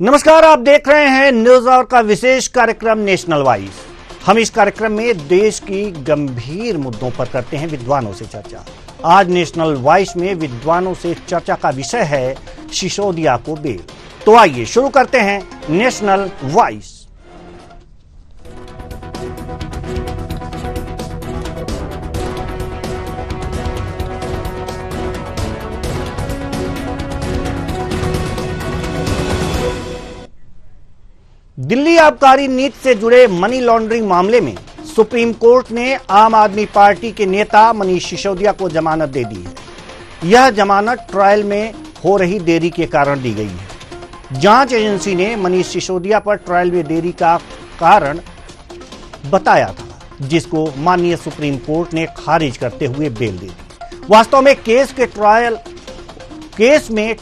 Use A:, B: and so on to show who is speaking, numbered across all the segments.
A: नमस्कार, आप देख रहे हैं न्यूज आवर का विशेष कार्यक्रम नेशनल वॉइस। हम इस कार्यक्रम में देश की गंभीर मुद्दों पर करते हैं विद्वानों से चर्चा। आज नेशनल वॉइस में विद्वानों से चर्चा का विषय है सिसोदिया को बेल। तो आइए शुरू करते हैं नेशनल वॉइस। दिल्ली आबकारी नीति से जुड़े मनी लॉन्ड्रिंग मामले में सुप्रीम कोर्ट ने आम आदमी पार्टी के नेता मनीष सिसोदिया को जमानत दे दी है। यह जमानत ट्रायल में हो रही देरी के कारण दी गई है। जांच एजेंसी ने मनीष सिसोदिया पर ट्रायल में देरी का कारण बताया था, जिसको माननीय सुप्रीम कोर्ट ने खारिज करते हुए बेल दे दी। वास्तव में केस में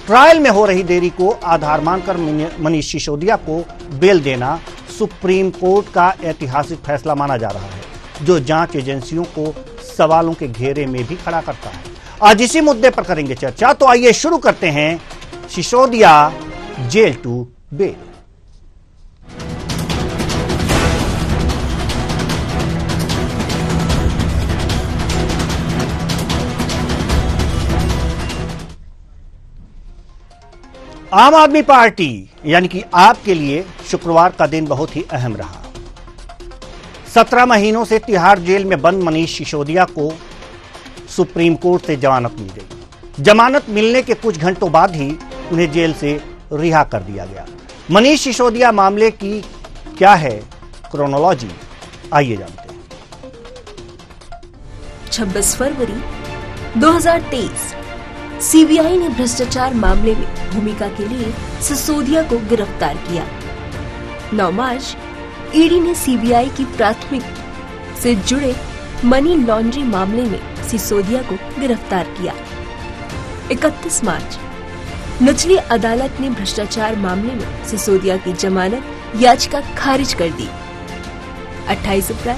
A: ट्रायल में हो रही देरी को आधार मानकर मनीष सिसोदिया को बेल देना सुप्रीम कोर्ट का ऐतिहासिक फैसला माना जा रहा है, जो जांच एजेंसियों को सवालों के घेरे में भी खड़ा करता है। आज इसी मुद्दे पर करेंगे चर्चा। तो आइए शुरू करते हैं सिसोदिया जेल टू बेल। आम आदमी पार्टी यानी कि आपके लिए शुक्रवार का दिन बहुत ही अहम रहा। 17 महीनों से तिहाड़ जेल में बंद मनीष सिसोदिया को सुप्रीम कोर्ट से जमानत मिल गई। जमानत मिलने के कुछ घंटों बाद ही उन्हें जेल से रिहा कर दिया गया। मनीष सिसोदिया मामले की क्या है क्रोनोलॉजी, आइए जानते हैं।
B: 26 फरवरी 2023 सीबीआई ने भ्रष्टाचार मामले में भूमिका के लिए सिसोदिया को गिरफ्तार किया। 9 मार्च ईडी ने सीबीआई की प्राथमिक से जुड़े मनी लॉन्ड्रिंग मामले में सिसोदिया को गिरफ्तार किया। 31 मार्च निचली अदालत ने भ्रष्टाचार मामले में सिसोदिया की जमानत याचिका खारिज कर दी। 28 अप्रैल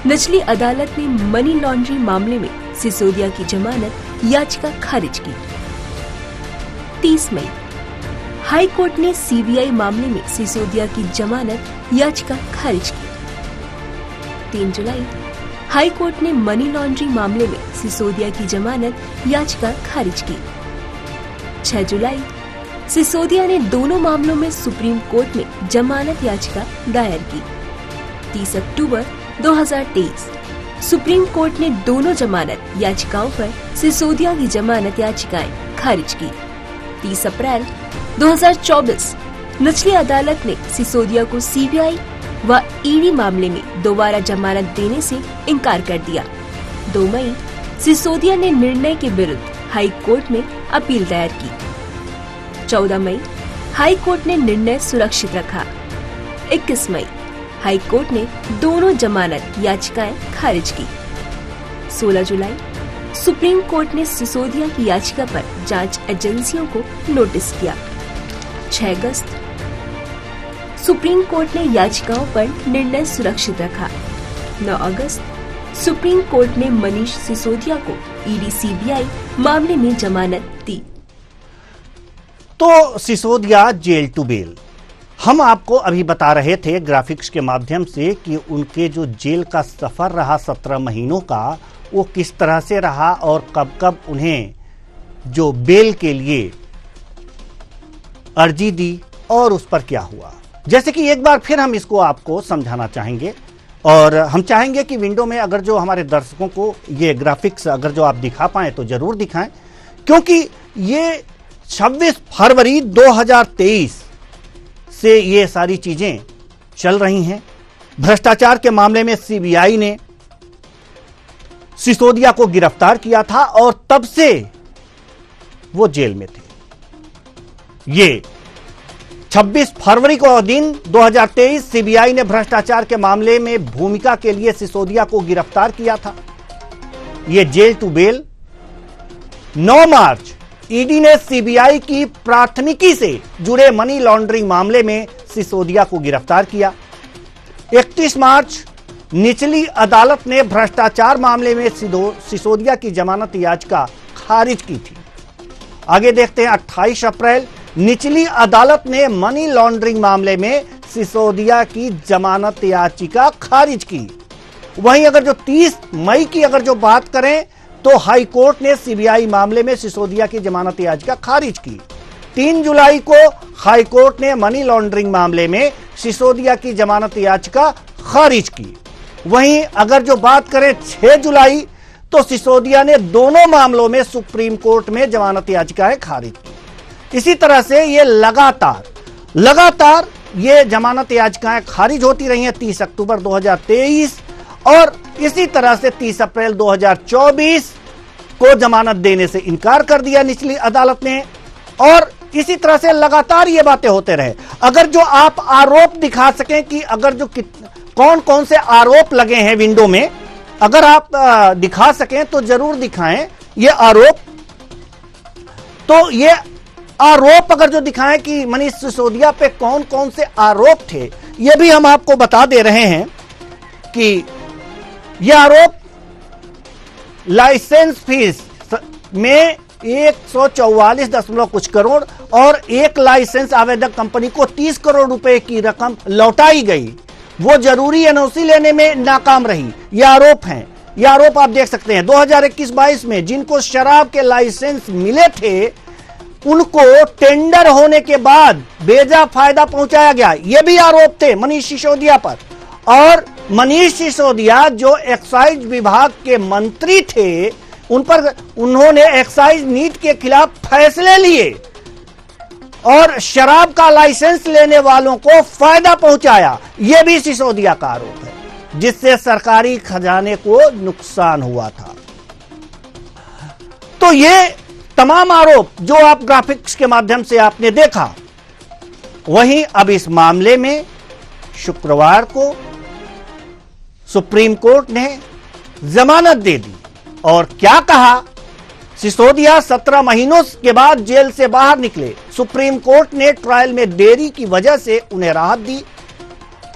B: निचली अदालत ने मनी लॉन्ड्रिंग मामले में सिसोदिया की जमानत याचिका खारिज की। 30 मई हाई कोर्ट ने सीबीआई मामले में सिसोदिया की जमानत याचिका खारिज की। 3 जुलाई हाई कोर्ट ने मनी लॉन्ड्रिंग मामले में सिसोदिया की जमानत याचिका खारिज की। 6 जुलाई सिसोदिया ने दोनों मामलों में सुप्रीम कोर्ट में जमानत याचिका दायर की। 30 अक्टूबर 2023 सुप्रीम कोर्ट ने दोनों जमानत याचिकाओं पर सिसोदिया की जमानत याचिकाएं खारिज की। 30 अप्रैल 2024 निचली अदालत ने सिसोदिया को सीबीआई व ईडी मामले में दोबारा जमानत देने से इनकार कर दिया। 2 मई सिसोदिया ने निर्णय के विरुद्ध हाई कोर्ट में अपील दायर की। 14 मई हाई कोर्ट ने निर्णय सुरक्षित रखा। 21 मई हाई कोर्ट ने दोनों जमानत याचिकाएं खारिज की। 16 जुलाई सुप्रीम कोर्ट ने सिसोदिया की याचिका पर जांच एजेंसियों को नोटिस किया। 6 अगस्त सुप्रीम कोर्ट ने याचिकाओं पर निर्णय सुरक्षित रखा। 9 अगस्त सुप्रीम कोर्ट ने मनीष सिसोदिया को ईडी सीबीआई मामले में जमानत दी।
A: तो सिसोदिया जेल टू बेल। हम आपको अभी बता रहे थे ग्राफिक्स के माध्यम से कि उनके जो जेल का सफर रहा 17 महीनों का, वो किस तरह से रहा और कब कब उन्हें जो बेल के लिए अर्जी दी और उस पर क्या हुआ। जैसे कि एक बार फिर हम इसको आपको समझाना चाहेंगे और हम चाहेंगे कि विंडो में अगर जो हमारे दर्शकों को ये ग्राफिक्स अगर जो आप दिखा पाए तो जरूर दिखाएं, क्योंकि ये 26 फरवरी 2023 से ये सारी चीजें चल रही हैं। भ्रष्टाचार के मामले में सीबीआई ने सिसोदिया को गिरफ्तार किया था और तब से वो जेल में थे। ये 26 फरवरी को दिन 2023 सीबीआई ने भ्रष्टाचार के मामले में भूमिका के लिए सिसोदिया को गिरफ्तार किया था। ये jail to bail. 9 March ED ने सीबीआई की प्राथमिकी से जुड़े मनी लॉन्ड्रिंग मामले में सिसोदिया को गिरफ्तार किया। 31 मार्च निचली अदालत ने भ्रष्टाचार मामले में सिसोदिया की जमानत याचिका खारिज की थी। आगे देखते हैं 28 अप्रैल निचली अदालत ने मनी लॉन्ड्रिंग मामले में सिसोदिया की जमानत याचिका खारिज की। वहीं अगर जो 30 मई की अगर जो बात करें तो हाई कोर्ट ने सीबीआई मामले में सिसोदिया की जमानत याचिका खारिज की। 3 जुलाई को हाई कोर्ट ने मनी लॉन्ड्रिंग मामले में सिसोदिया की जमानत याचिका खारिज की। वहीं अगर जो बात करें 6 जुलाई तो सिसोदिया ने दोनों मामलों में सुप्रीम कोर्ट में जमानत याचिकाएं खारिज की। इसी तरह से ये लगातार ये जमानत याचिकाएं खारिज होती रही हैं। 30 अक्टूबर 2023 और इसी तरह से 30 अप्रैल 2024 को जमानत देने से इनकार कर दिया निचली अदालत ने, और इसी तरह से लगातार ये बातें होते रहे। अगर जो आप आरोप दिखा सकें कि अगर जो कौन कौन से आरोप लगे हैं विंडो में, अगर आप दिखा सकें तो जरूर दिखाएं ये आरोप। तो ये आरोप अगर जो दिखाएं कि मनीष सिसोदिया पे कौन कौन से आरोप थे, ये भी हम आपको बता दे रहे हैं कि ये आरोप लाइसेंस फीस में 144 कुछ करोड़ और एक लाइसेंस आवेदक कंपनी को 30 करोड़ रुपए की रकम लौटाई गई, वो जरूरी एनओसी लेने में नाकाम रही। ये आरोप हैं। ये आरोप आप देख सकते हैं 2021-22 में जिनको शराब के लाइसेंस मिले थे उनको टेंडर होने के बाद बेजा फायदा पहुंचाया गया। ये भी आरोप थे मनीष सिसोदिया पर। और मनीष सिसोदिया जो एक्साइज विभाग के मंत्री थे उन पर उन्होंने एक्साइज नीति के खिलाफ फैसले लिए और शराब का लाइसेंस लेने वालों को फायदा पहुंचाया। यह भी सिसोदिया का आरोप है, जिससे सरकारी खजाने को नुकसान हुआ था। तो ये तमाम आरोप जो आप ग्राफिक्स के माध्यम से आपने देखा, वहीं अब इस मामले में शुक्रवार को सुप्रीम कोर्ट ने जमानत दे दी। और क्या कहा, सिसोदिया 17 महीनों के बाद जेल से बाहर निकले। सुप्रीम कोर्ट ने ट्रायल में देरी की वजह से उन्हें राहत दी।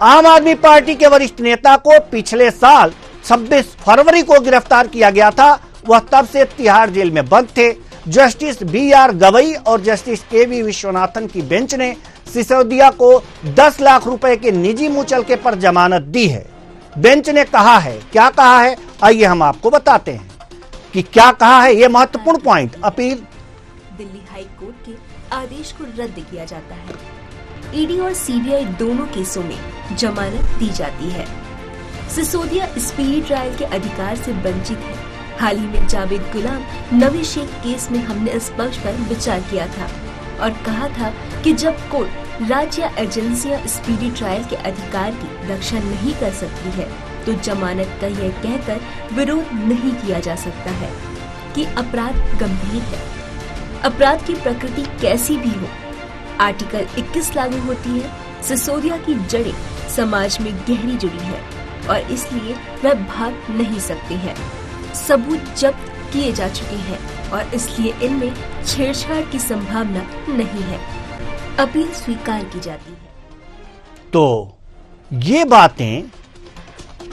A: आम आदमी पार्टी के वरिष्ठ नेता को पिछले साल 26 फरवरी को गिरफ्तार किया गया था। वह तब से तिहाड़ जेल में बंद थे। जस्टिस BR गवई और जस्टिस KV विश्वनाथन की बेंच ने सिसोदिया को 10 लाख रुपए के निजी मुचलके पर जमानत दी है। बेंच ने कहा है, क्या कहा है, आइए हम आपको बताते हैं कि क्या कहा है। यह महत्वपूर्ण point. Appeal
B: Delhi high court के आदेश को रद्द किया जाता है। ईडी और सीबीआई दोनों केसों में जमानत दी जाती है। सिसोदिया स्पीडी ट्रायल के अधिकार से वंचित है। हाल ही में जावेद गुलाम नवी शेख केस में हमने इस पक्ष पर विचार किया था और कहा था कि जब कोर्ट राज्य या एजेंसियां स्पीडी ट्रायल के अधिकार की रक्षा नहीं कर सकती है तो जमानत का यह कहकर विरोध नहीं किया जा सकता है कि अपराध गंभीर है। अपराध की प्रकृति कैसी भी हो, आर्टिकल 21 लागू होती है। सिसोदिया की जड़ें समाज में गहरी जुड़ी है और इसलिए वह भाग नहीं सकते हैं। सबूत जब्त किए जा चुके हैं और इसलिए इनमें छेड़छाड़ की संभावना नहीं है। अपील स्वीकार की जाती है।
A: तो ये बातें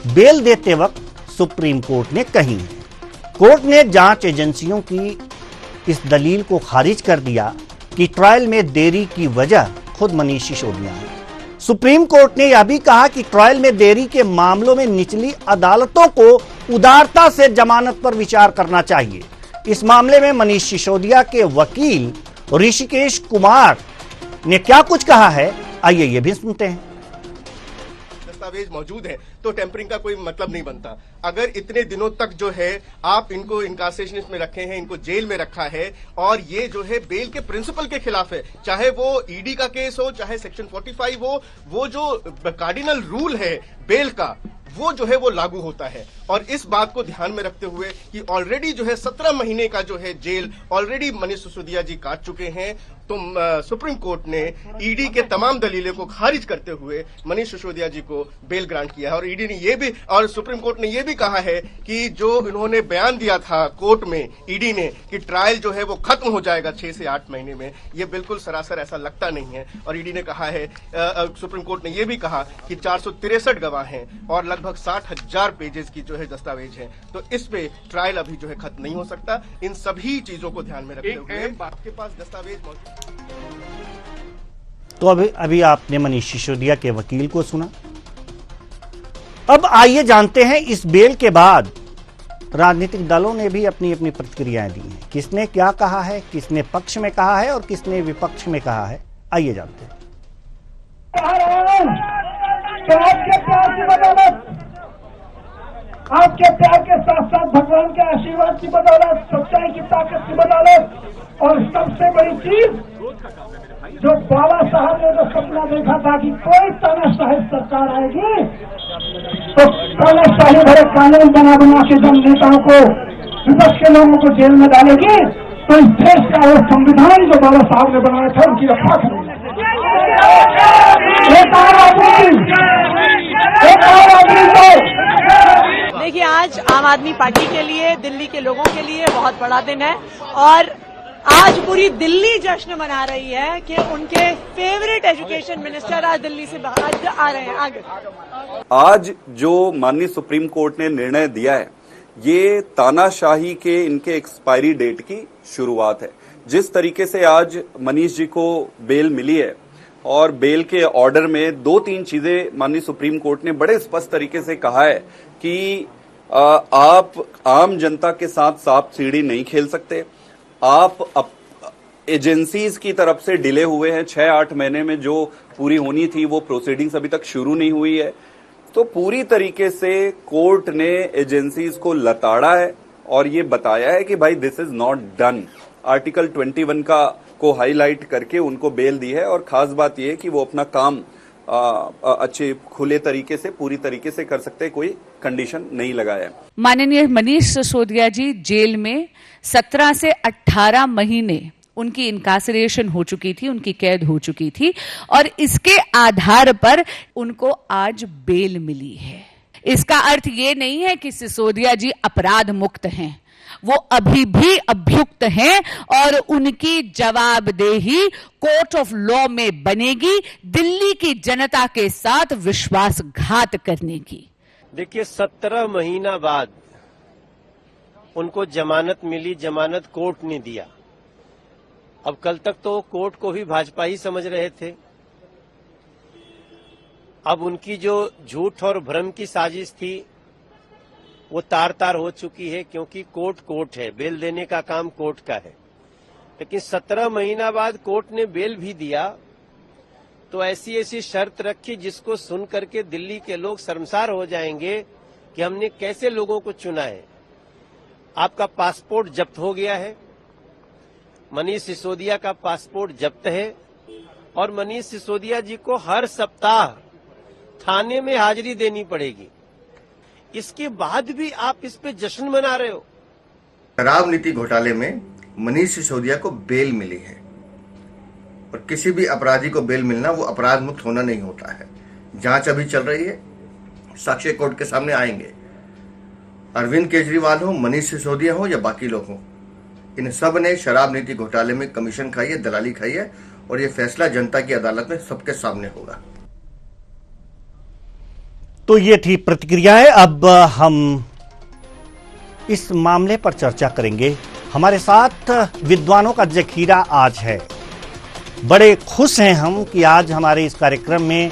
A: बेल देते वक्त सुप्रीम कोर्ट ने कही है। कोर्ट ने जांच एजेंसियों की इस दलील को खारिज कर दिया कि ट्रायल में देरी की वजह खुद मनीष सिसोदिया है। सुप्रीम कोर्ट ने यह भी कहा कि ट्रायल में देरी के मामलों में निचली अदालतों को उदारता से जमानत पर विचार करना चाहिए। इस मामले में मनीष सिसोदिया के वकील ऋषिकेश कुमार ने क्या कुछ कहा है, आइए ये भी सुनते हैं।
C: दस्तावेज मौजूद है तो टेम्परिंग का कोई मतलब नहीं बनता। अगर इतने दिनों तक जो है आप इनको इनकार्सेशनिस्ट में रखे हैं, इनको जेल में रखा है और ये जो है बेल के प्रिंसिपल के खिलाफ है, चाहे वो ईडी का केस हो चाहे सेक्शन 45 हो, वो जो कार्डिनल रूल है बेल का वो जो है वो लागू होता है। और इस बात को ध्यान में रखते हुए कि ऑलरेडी जो है 17 महीने का जो है जेल ऑलरेडी मनीष सिसोदिया जी काट चुके हैं, तो सुप्रीम कोर्ट ने ईडी के तमाम दलीलों को खारिज करते हुए मनीष सिसोदिया जी को बेल ग्रांट किया है। और ईडी ने ये भी और सुप्रीम कोर्ट ने ये भी कहा है कि जो इन्होंने बयान दिया था कोर्ट में ईडी ने कि ट्रायल जो है वो खत्म हो जाएगा 6 से 8 महीने में, ये बिल्कुल सरासर ऐसा लगता नहीं है। और ईडी ने कहा है, सुप्रीम कोर्ट ने ये भी कहा कि 463 गवाह हैं और लगभग 60,000 पेजेस की जो है दस्तावेज है, तो इस पे ट्रायल अभी जो है खत्म नहीं हो सकता। इन सभी चीजों को ध्यान में रखते हुए आपके पास दस्तावेज मौजूद
A: तो अभी आपने मनीष सिसोदिया के वकील को सुना। अब आइए जानते हैं इस बेल के बाद राजनीतिक दलों ने भी अपनी अपनी प्रतिक्रियाएं दी हैं। किसने क्या कहा है, किसने पक्ष में कहा है और किसने विपक्ष में कहा है, आइए जानते हैं।
D: आपके प्यार की बदौलत, आपके प्यार के साथ साथ भगवान के आशीर्वाद की बदौलत, सच्चाई की ताकत की बदौलत, और सबसे बड़ी चीज जो बाबा साहब ने जो सपना देखा था कि कोई तानाशाही सरकार आएगी तो तानाशाही भरे कानून बना के जब नेताओं को, विपक्ष के लोगों को जेल में डालेगी, तो इस देश का वो संविधान जो बाबा साहब ने बनाया था उनकी रक्षा करेगी।
E: देखिए, आज आम आदमी पार्टी के लिए, दिल्ली के लोगों के लिए बहुत बड़ा दिन है और आज पूरी दिल्ली जश्न मना रही है कि उनके फेवरेट एजुकेशन मिनिस्टर आज दिल्ली से बाहर आ रहे हैं। आगे
F: आज जो माननीय सुप्रीम कोर्ट ने निर्णय दिया है, ये तानाशाही के इनके एक्सपायरी डेट की शुरुआत है। जिस तरीके से आज मनीष जी को बेल मिली है और बेल के ऑर्डर में 2-3 चीजें माननीय सुप्रीम कोर्ट ने बड़े स्पष्ट तरीके से कहा है कि आप आम जनता के साथ सांप सीढ़ी नहीं खेल सकते। आप एजेंसीज की तरफ से डिले हुए हैं, 6-8 महीने में जो पूरी होनी थी वो प्रोसीडिंग्स अभी तक शुरू नहीं हुई है। तो पूरी तरीके से कोर्ट ने एजेंसीज को लताड़ा है और ये बताया है कि भाई this is not done. Article 21 को हाईलाइट करके उनको बेल दी है और खास बात यह है कि वो अपना काम अच्छे खुले तरीके से, पूरी तरीके से कर सकते, कोई कंडीशन नहीं लगाया।
G: माननीय मनीष सिसोदिया जी जेल में 17 से 18 महीने उनकी इनकासरेशन हो चुकी थी, उनकी कैद हो चुकी थी और इसके आधार पर उनको आज बेल मिली है। इसका अर्थ ये नहीं है कि सिसोदिया जी अपराध मुक्त हैं, वो अभी भी अभियुक्त हैं और उनकी जवाबदेही कोर्ट ऑफ लॉ में बनेगी दिल्ली की जनता के साथ विश्वासघात करने की।
H: देखिए, 17 महीना बाद उनको जमानत मिली, जमानत कोर्ट ने दिया। अब कल तक तो कोर्ट को भी भाजपा ही समझ रहे थे। अब उनकी जो झूठ और भ्रम की साजिश थी वो तार तार हो चुकी है, क्योंकि कोर्ट है, बेल देने का काम कोर्ट का है। लेकिन 17 महीना बाद कोर्ट ने बेल भी दिया तो ऐसी शर्त रखी जिसको सुन करके दिल्ली के लोग शर्मसार हो जाएंगे कि हमने कैसे लोगों को चुना है। आपका पासपोर्ट जब्त हो गया है, मनीष सिसोदिया का पासपोर्ट जब्त है और मनीष सिसोदिया जी को हर सप्ताह थाने में हाजिरी देनी पड़ेगी। इसके बाद भी आप इस पे जश्न मना रहे हो।
C: शराब नीति घोटाले में मनीष सिसोदिया को बेल मिली है और किसी भी अपराधी को बेल मिलना वो अपराध मुक्त होना नहीं होता है। जांच अभी चल रही है, साक्ष्य कोर्ट के सामने आएंगे। अरविंद केजरीवाल हो, मनीष सिसोदिया हो या बाकी लोग हो, इन सब ने शराब नीति घोटाले में कमीशन खाई है, दलाली खाई है और ये फैसला जनता की अदालत में सबके सामने होगा।
A: तो ये थी प्रतिक्रियाएं। अब हम इस मामले पर चर्चा करेंगे। हमारे साथ विद्वानों का जखीरा आज है। बड़े खुश हैं हम कि आज हमारे इस कार्यक्रम में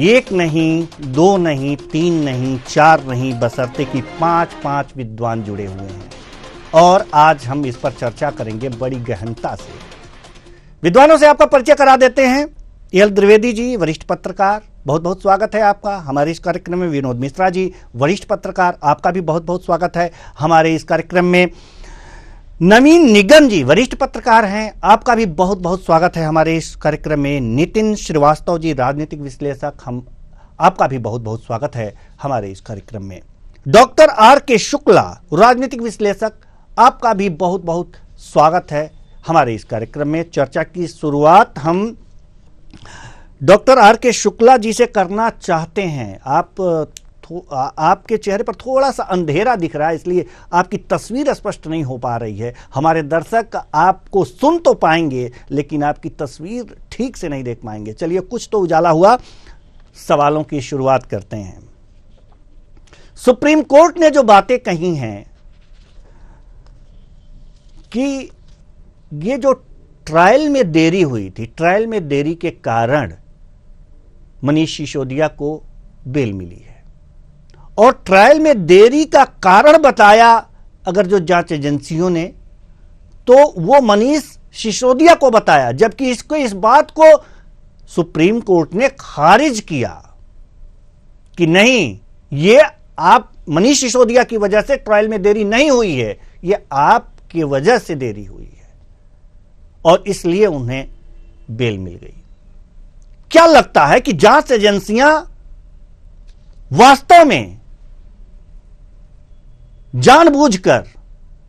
A: 1 नहीं, 2 नहीं, 3 नहीं, 4 नहीं, बशर्ते कि 5 विद्वान जुड़े हुए हैं और आज हम इस पर चर्चा करेंगे बड़ी गहनता से। विद्वानों से आपका परिचय करा देते हैं। एल द्विवेदी जी, वरिष्ठ पत्रकार, बहुत बहुत स्वागत है आपका हमारे इस कार्यक्रम में। विनोद मिश्रा जी, वरिष्ठ पत्रकार, आपका भी बहुत बहुत स्वागत है हमारे इस कार्यक्रम में। नवीन निगम जी, वरिष्ठ पत्रकार हैं, आपका भी बहुत बहुत स्वागत है हमारे इस कार्यक्रम में। नितिन श्रीवास्तव जी, राजनीतिक विश्लेषक, आपका भी बहुत बहुत स्वागत है हमारे इस कार्यक्रम में। Doctor R.K. शुक्ला, राजनीतिक विश्लेषक, आपका भी बहुत बहुत स्वागत है हमारे इस कार्यक्रम में। चर्चा की शुरुआत हम डॉक्टर R.K. शुक्ला जी से करना चाहते हैं। आपके चेहरे पर थोड़ा सा अंधेरा दिख रहा है, इसलिए आपकी तस्वीर स्पष्ट नहीं हो पा रही है। हमारे दर्शक आपको सुन तो पाएंगे लेकिन आपकी तस्वीर ठीक से नहीं देख पाएंगे। चलिए, कुछ तो उजाला हुआ। सवालों की शुरुआत करते हैं। सुप्रीम कोर्ट ने जो बातें कही हैं कि ये जो ट्रायल में देरी हुई थी, ट्रायल में देरी के कारण मनीष सिसोदिया को बेल मिली है। और ट्रायल में देरी का कारण बताया अगर जो जांच एजेंसियों ने, तो वो मनीष सिसोदिया को बताया, जबकि इस बात को सुप्रीम कोर्ट ने खारिज किया कि नहीं, ये आप मनीष सिसोदिया की वजह से ट्रायल में देरी नहीं हुई है, ये आपकी वजह से देरी हुई है और इसलिए उन्हें बेल मिल गई। क्या लगता है कि जांच एजेंसियां वास्तव में जानबूझकर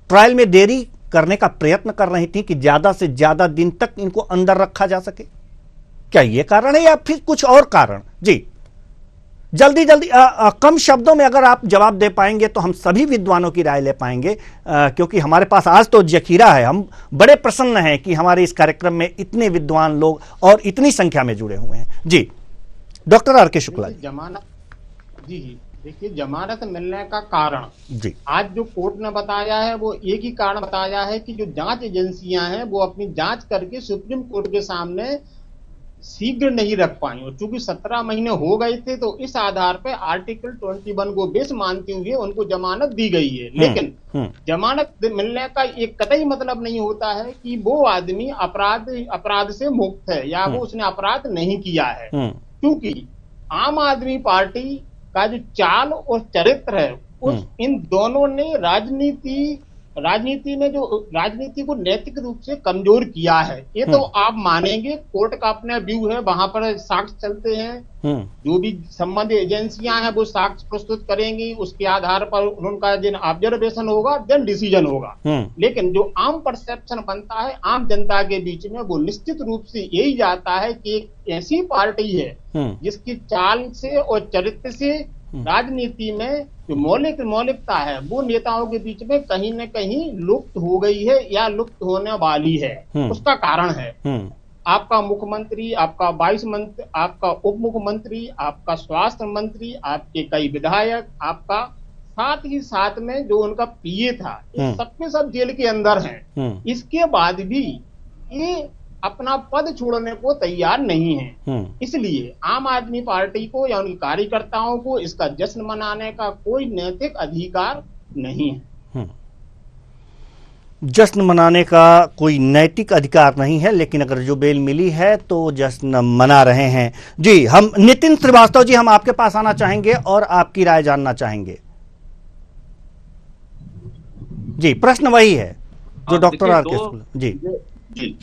A: ट्रायल में देरी करने का प्रयत्न कर रही थी कि ज्यादा से ज्यादा दिन तक इनको अंदर रखा जा सके? क्या यह कारण है या फिर कुछ और कारण? जी जल्दी कम शब्दों में अगर आप जवाब दे पाएंगे तो हम सभी विद्वानों की राय ले पाएंगे, क्योंकि हमारे पास आज तो जखीरा है। हम बड़े प्रसन्न हैं कि हमारे इस कार्यक्रम में इतने विद्वान लोग और इतनी संख्या में जुड़े हुए हैं। जी डॉक्टर आर के शुक्ला जी।
I: जमानत जी देखिए, जमानत मिलने का कारण
A: जी
I: आज जो कोर्ट ने बताया है वो एक ही कारण बताया है कि जो जांच एजेंसियां हैं वो अपनी जांच करके सुप्रीम कोर्ट के सामने शीघ्र नहीं रख पाई, और चूंकि 17 महीने हो गए थे तो इस आधार पर आर्टिकल 21 को बेस मानते हुए उनको जमानत दी गई है। लेकिन जमानत मिलने का एक कतई मतलब नहीं होता है कि वो आदमी अपराध से मुक्त है या वो उसने अपराध नहीं किया है, क्योंकि आम आदमी पार्टी का जो चाल और चरित्र है इन दोनों ने राजनीति को नैतिक रूप से कमजोर किया है। ये तो आप मानेंगे, कोर्ट का अपना व्यू है, वहां पर साक्ष्य चलते हैं, जो भी संबंधित एजेंसियां हैं वो साक्ष्य प्रस्तुत करेंगी, उसके आधार पर उनका जिन ऑब्जर्वेशन होगा देन डिसीजन होगा। लेकिन जो आम परसेप्शन बनता है आम जनता के बीच में वो निश्चित रूप से यही जाता है कि एक ऐसी पार्टी है जिसकी चाल से और चरित्र से राजनीति में जो मौलिकता है वो नेताओं के बीच में कहीं न कहीं लुप्त हो गई है या लुप्त होने वाली है। उसका कारण है आपका मुख्यमंत्री, आपका वाइस मंत्री, आपका उप मुख्यमंत्री, आपका स्वास्थ्य मंत्री, आपके कई विधायक, आपका साथ ही साथ में जो उनका पीए था, इस सबके सब जेल के अंदर हैं। इसके बाद भी ये अपना पद छोड़ने को तैयार नहीं है। इसलिए आम आदमी पार्टी को या उनके कार्यकर्ताओं को इसका जश्न मनाने का कोई नैतिक अधिकार नहीं है।
A: जश्न मनाने का कोई नैतिक अधिकार नहीं है, लेकिन अगर जो बेल मिली है तो जश्न मना रहे हैं। जी हम नितिन श्रीवास्तव जी, हम आपके पास आना चाहेंगे और आपकी राय जानना चाहेंगे। जी प्रश्न वही है जो डॉक्टर आर के जी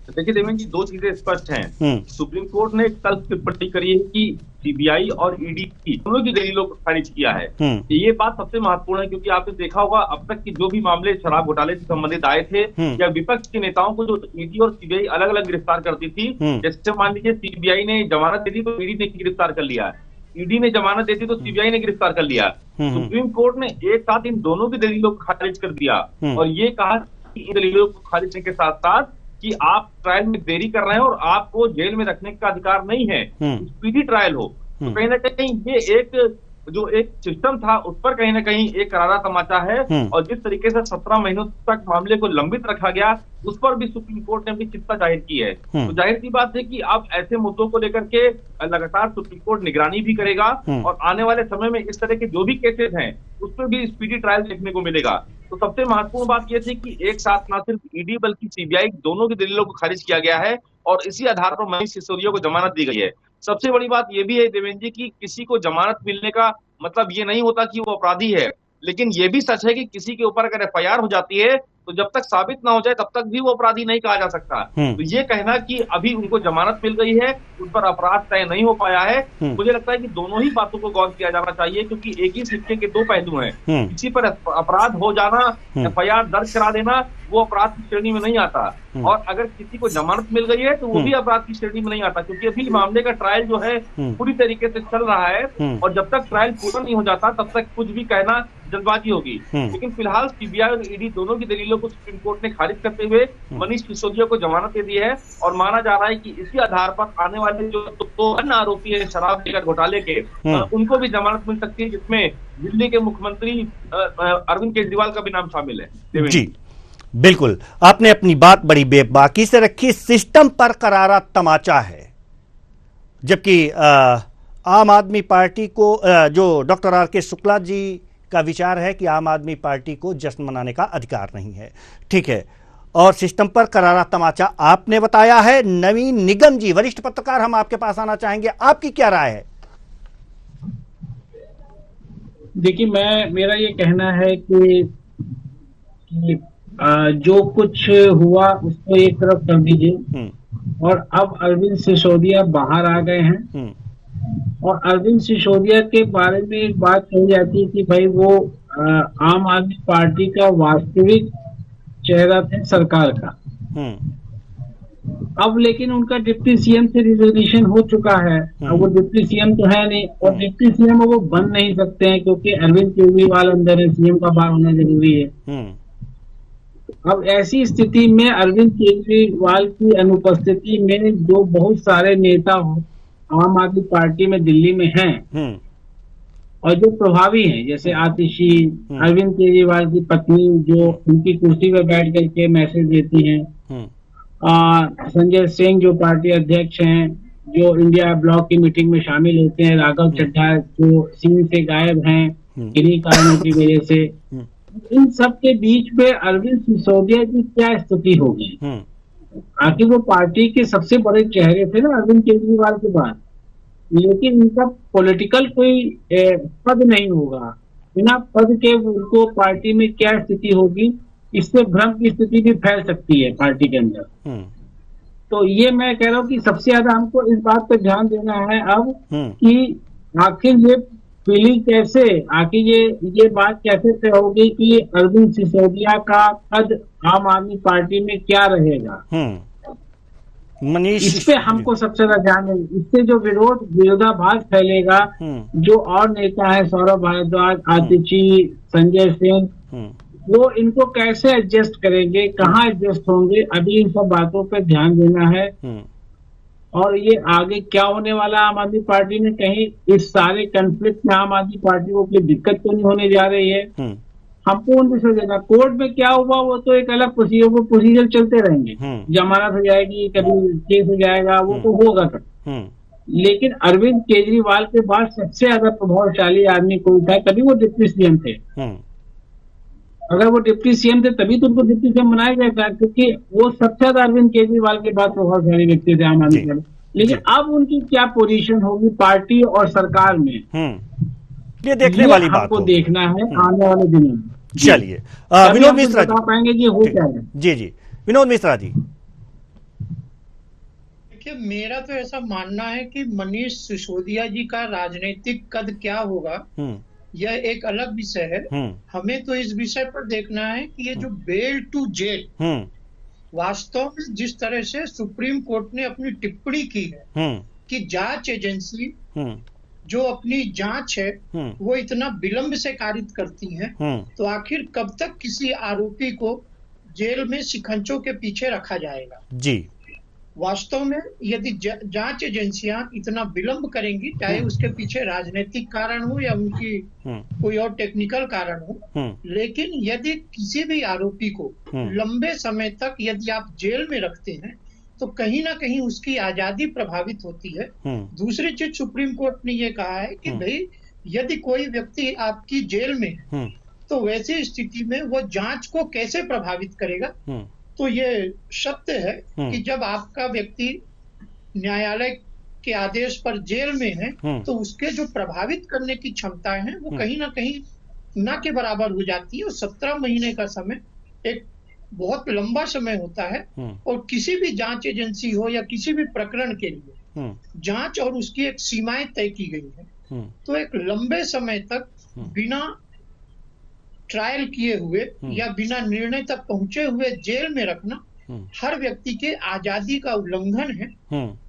J: देखिए देवेंद्र जी, दो चीजें स्पष्ट हैं। सुप्रीम कोर्ट ने कल टिप्पणी करी है कि सीबीआई और ईडी की दोनों की दलीलों को खारिज किया है। ये बात सबसे महत्वपूर्ण है, क्योंकि आपने देखा होगा अब तक के जो भी मामले शराब घोटाले से संबंधित आए थे या विपक्ष के नेताओं को जो ईडी और सीबीआई अलग अलग गिरफ्तार करती थी, जैसे मान लीजिए सीबीआई ने जमानत दे दी तो ईडी ने गिरफ्तार कर लिया, ईडी ने जमानत देती तो सीबीआई ने गिरफ्तार कर लिया। सुप्रीम कोर्ट ने एक साथ इन दोनों की दलीलों को खारिज कर दिया और ये कहा कि इन दलीलों को खारिज करने के साथ साथ कि आप ट्रायल में देरी कर रहे हैं और आपको जेल में रखने का अधिकार नहीं है, स्पीडी ट्रायल हो। तो कहीं ना कहीं ये एक सिस्टम था उस पर कहीं ना कहीं एक करारा तमाचा है, और जिस तरीके से 17 महीनों तक मामले को लंबित रखा गया उस पर भी सुप्रीम कोर्ट ने अपनी चिंता जाहिर की है। तो जाहिर सी बात है कि अब ऐसे मुद्दों को लेकर के लगातार सुप्रीम कोर्ट निगरानी भी करेगा और आने वाले समय में इस तरह के जो भी केसेस हैं उस पर भी स्पीडी ट्रायल देखने को मिलेगा। तो सबसे महत्वपूर्ण बात यह थी कि एक साथ न सिर्फ ईडी बल्कि सीबीआई दोनों की दलीलों को खारिज किया गया है और इसी आधार पर मनीष सिसोदिया को जमानत दी गई है। सबसे बड़ी बात यह भी है देवेंद्र जी कि किसी को जमानत मिलने का मतलब ये नहीं होता कि वो अपराधी है, लेकिन ये भी सच है कि किसी के ऊपर अगर एफआईआर हो जाती है तो जब तक साबित ना हो जाए तब तक भी वो अपराधी नहीं कहा जा सकता। तो ये कहना कि अभी उनको जमानत मिल गई है, उस पर अपराध तय नहीं हो पाया है, मुझे लगता है कि दोनों ही बातों को गौर किया जाना चाहिए, क्योंकि एक ही सिक्के के दो पहलू हैं। किसी पर अपराध हो जाना, एफआईआर दर्ज करा देना, वो अपराध की श्रेणी में नहीं आता, और अगर किसी को जमानत मिल गई है तो वो भी अपराध की श्रेणी में नहीं आता, क्योंकि अभी मामले का ट्रायल जो है पूरी तरीके से चल रहा है और जब तक ट्रायल पूरा नहीं हो जाता तब तक कुछ भी कहना जल्दबाजी होगी। लेकिन फिलहाल सीबीआई और ईडी दोनों की दलीलों को सुप्रीम कोर्ट ने खारिज करते हुए मनीष सिसोदिया को जमानत दे दी है और माना जा रहा है कि इसी आधार पर आने वाले जो दो अन्य आरोपी है शराब लेकर घोटाले के, उनको भी जमानत मिल सकती है, जिसमें दिल्ली के मुख्यमंत्री अरविंद केजरीवाल का भी नाम शामिल है।
A: जी बिल्कुल, आपने अपनी बात बड़ी बेबाकी से रखी। सिस्टम पर करारा तमाचा है, जबकि आम आदमी पार्टी को जो डॉक्टर आर.के. शुक्ला जी का विचार है कि आम आदमी पार्टी को जश्न मनाने का अधिकार नहीं है। ठीक है, और सिस्टम पर करारा तमाचा आपने बताया है। नवीन निगम जी, वरिष्ठ पत्रकार, हम आपके पास आना चाहेंगे, आपकी क्या राय है?
K: देखिए, मेरा ये कहना है कि जो कुछ हुआ उसको एक तरफ कर दीजिए, और अब अरविंद सिसोदिया बाहर आ गए हैं, और अरविंद सिसोदिया के बारे में एक बात कही जाती है कि भाई वो आम आदमी पार्टी का वास्तविक चेहरा थे सरकार का। अब लेकिन उनका डिप्टी सीएम से रिजोल्यूशन हो चुका है। अब वो डिप्टी सीएम तो है नहीं, और डिप्टी सीएम वो बन नहीं सकते हैं, क्योंकि अरविंद केजरीवाल अंदर है, सीएम का बाहर होना जरूरी है। अब ऐसी स्थिति में अरविंद केजरीवाल की अनुपस्थिति में जो बहुत सारे नेता आम आदमी पार्टी में दिल्ली में हैं, और जो प्रभावी हैं, जैसे आतिशी, अरविंद केजरीवाल की पत्नी जो उनकी कुर्सी पर बैठ करके मैसेज देती हैं, संजय सिंह जो पार्टी अध्यक्ष हैं, जो इंडिया ब्लॉक की मीटिंग में शामिल होते हैं, राघव चड्ढा जो सीन से गायब हैं इन्हीं कारणों की वजह से, इन सब के बीच में अरविंद सिसोदिया की क्या स्थिति होगी? आखिर वो पार्टी के सबसे बड़े चेहरे थे ना अरविंद केजरीवाल के बाद, लेकिन इनका पॉलिटिकल कोई पद नहीं होगा। बिना पद के उनको पार्टी में क्या स्थिति होगी, इससे भ्रम की स्थिति भी फैल सकती है पार्टी के अंदर। तो ये मैं कह रहा हूँ कि सबसे ज्यादा हमको इस बात पर ध्यान देना है अब कि आखिर ये फीलिंग कैसे, आखिर ये बात कैसे तय होगी कि अरविंद सिसोदिया का पद आम आदमी पार्टी में क्या रहेगा।
A: मनीष,
K: इस पे हमको सबसे ज्यादा ध्यान है। इससे जो विरोधाभास फैलेगा, जो और नेता है सौरभ भारद्वाज, आतिशी, संजय सिंह, वो इनको कैसे एडजस्ट करेंगे, कहाँ एडजस्ट होंगे, अभी इन सब बातों पे ध्यान देना है। और ये आगे क्या होने वाला आम आदमी पार्टी में, कहीं इस सारे कन्फ्लिक्ट में आम आदमी पार्टी को कोई दिक्कत तो नहीं होने जा रही है। हमको उन विषय देना, कोर्ट में क्या हुआ वो तो एक अलग प्रोसीजर चलते रहेंगे, जमानत हो जाएगी, कभी केस हो जाएगा, वो तो होगा तक। लेकिन अरविंद केजरीवाल के बाद सबसे ज्यादा प्रभावशाली आदमी कोई था, तभी वो डिप्टी सीएम थे। अगर वो डिप्टी सीएम थे तभी तो उनको डिप्टी सीएम बनाया गया था, क्योंकि वो सबसे ज्यादा अरविंद केजरीवाल के बाद प्रभावशाली व्यक्ति थे आम आदमी पार्टी। लेकिन अब उनकी क्या पोजीशन होगी पार्टी और सरकार में,
A: ये देखने वाली बात
K: हमको देखना है आने वाले दिनों में।
A: चलिए, विनोद मिश्रा जी
K: पाएंगे कि हो क्या है।
A: जी, विनोद मिश्रा जी।
L: देखिए, मेरा तो ऐसा मानना है कि मनीष सिसोदिया जी का राजनीतिक कद क्या होगा, यह एक अलग विषय है। हमें तो इस विषय पर देखना है कि ये जो बेल टू जेल, वास्तव में जिस तरह से सुप्रीम कोर्ट ने अपनी टिप्पणी की है कि जांच एजेंसी जो अपनी जांच है वो इतना विलंब से कारित करती है, तो आखिर कब तक किसी आरोपी को जेल में शिकंजों के पीछे रखा जाएगा? जी, वास्तव में यदि जांच एजेंसियां इतना विलंब करेंगी, चाहे उसके पीछे राजनीतिक कारण हो या उनकी कोई और टेक्निकल कारण हो, लेकिन यदि किसी भी आरोपी को लंबे समय तक यदि आप जेल में रखते हैं तो कहीं ना कहीं उसकी आजादी प्रभावित होती है। दूसरी चीज, सुप्रीम कोर्ट ने ये कहा है कि भाई यदि कोई व्यक्ति आपकी जेल में है तो वैसी स्थिति में वो जांच को कैसे प्रभावित करेगा। तो ये सत्य है कि जब आपका व्यक्ति न्यायालय के आदेश पर जेल में है तो उसके जो प्रभावित करने की क्षमताएं हैं वो कहीं ना कहीं ना के बराबर हो जाती है। और 17 महीने का समय एक बहुत लंबा समय होता है, और किसी भी जांच एजेंसी हो या किसी भी प्रकरण के लिए जांच और उसकी एक सीमाएं तय की गई है। तो एक लंबे समय तक बिना ट्रायल किए हुए या बिना निर्णय तक पहुंचे हुए जेल में रखना हर व्यक्ति के आजादी का उल्लंघन है।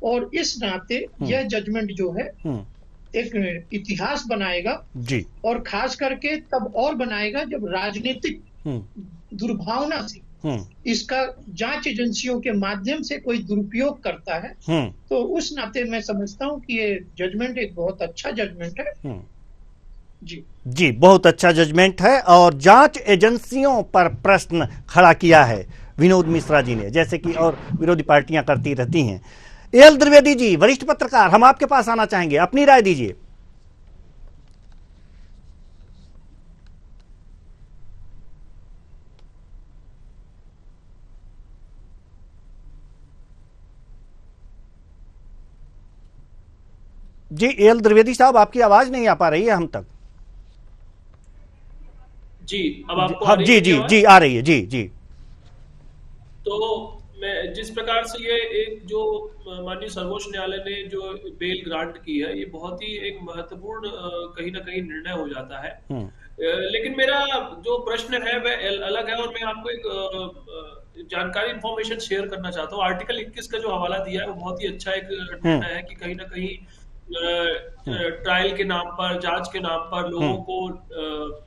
L: और इस नाते यह जजमेंट जो है एक इतिहास बनाएगा जी, और खास करके तब और बनाएगा जब राजनीतिक दुर्भावना से इसका जांच एजेंसियों के माध्यम से कोई दुरुपयोग करता है। तो उस नाते मैं समझता हूँ कि ये जजमेंट एक बहुत अच्छा जजमेंट है।
A: जी, बहुत अच्छा जजमेंट है और जांच एजेंसियों पर प्रश्न खड़ा किया है विनोद मिश्रा जी ने, जैसे कि और विरोधी पार्टियां करती रहती हैं। एल द्विवेदी जी, वरिष्ठ पत्रकार, हम आपके पास आना चाहेंगे, अपनी राय दीजिए। जी, एल द्विवेदी साहब, आपकी आवाज नहीं आ पा रही है हम तक।
M: जी, अब आपको
A: हाँ, जी जी जी आ रही है। जी जी।
M: तो मैं जिस प्रकार से ये एक जो माननीय सर्वोच्च न्यायालय ने जो बेल ग्रांट की है, ये बहुत ही एक महत्वपूर्ण कहीं ना कहीं निर्णय हो जाता है। लेकिन मेरा जो प्रश्न है वह अलग है और मैं आपको एक जानकारी इंफॉर्मेशन शेयर करना चाहता हूँ। आर्टिकल 21 का जो हवाला दिया है वो बहुत ही अच्छा एक निर्णय है कि कहीं ना कहीं ट्रायल के नाम पर, जांच के नाम पर लोगों को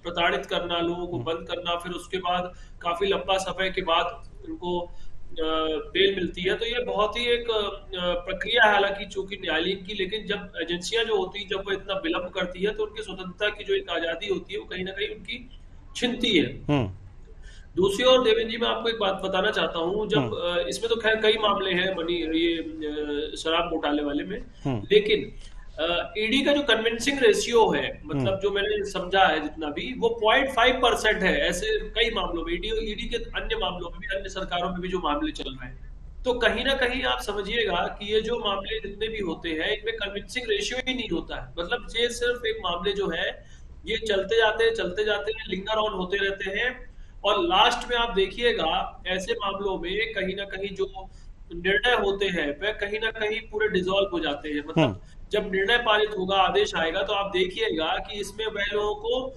M: प्रताड़ित करना, लोगों को बंद करना, फिर उसके बाद काफी लंबा समय के बाद उनको बेल मिलती है। तो ये बहुत ही एक प्रक्रिया है, हालांकि चूंकि न्यायालयीन की, लेकिन जब एजेंसियां जो होती है जब वो इतना विलंब करती है तो उनकी स्वतंत्रता की जो एक आजादी होती है वो कहीं ना कहीं उनकी छिनती है। दूसरी ओर देवेंद्र जी, मैं आपको एक बात बताना चाहता हूँ, जब इसमें तो खैर कई मामले हैं ये शराब घोटाले वाले में, लेकिन ईडी का जो कन्विंसिंग रेशियो है, मतलब जो मैंने समझा है जितना भी, वो 0.5% है। ऐसे कई मामलों में, ईडी के अन्य मामलों में भी, अन्य सरकारों में भी जो मामले चल रहे हैं, तो कहीं ना कहीं आप समझिएगा कि ये जो मामले जितने भी होते हैं इनमें कन्विंसिंग रेशियो ही नहीं होता है। मतलब ये सिर्फ एक मामले जो है ये चलते जाते हैं, लिंगर ऑन होते रहते हैं, और लास्ट में आप देखिएगा ऐसे मामलों में कहीं ना कहीं जो निर्णय होते हैं वह कहीं ना कहीं पूरे डिसॉल्व हो जाते हैं। मतलब जब निर्णय पारित होगा, आदेश आएगा, तो आप देखिएगा कि इसमें वह लोगों को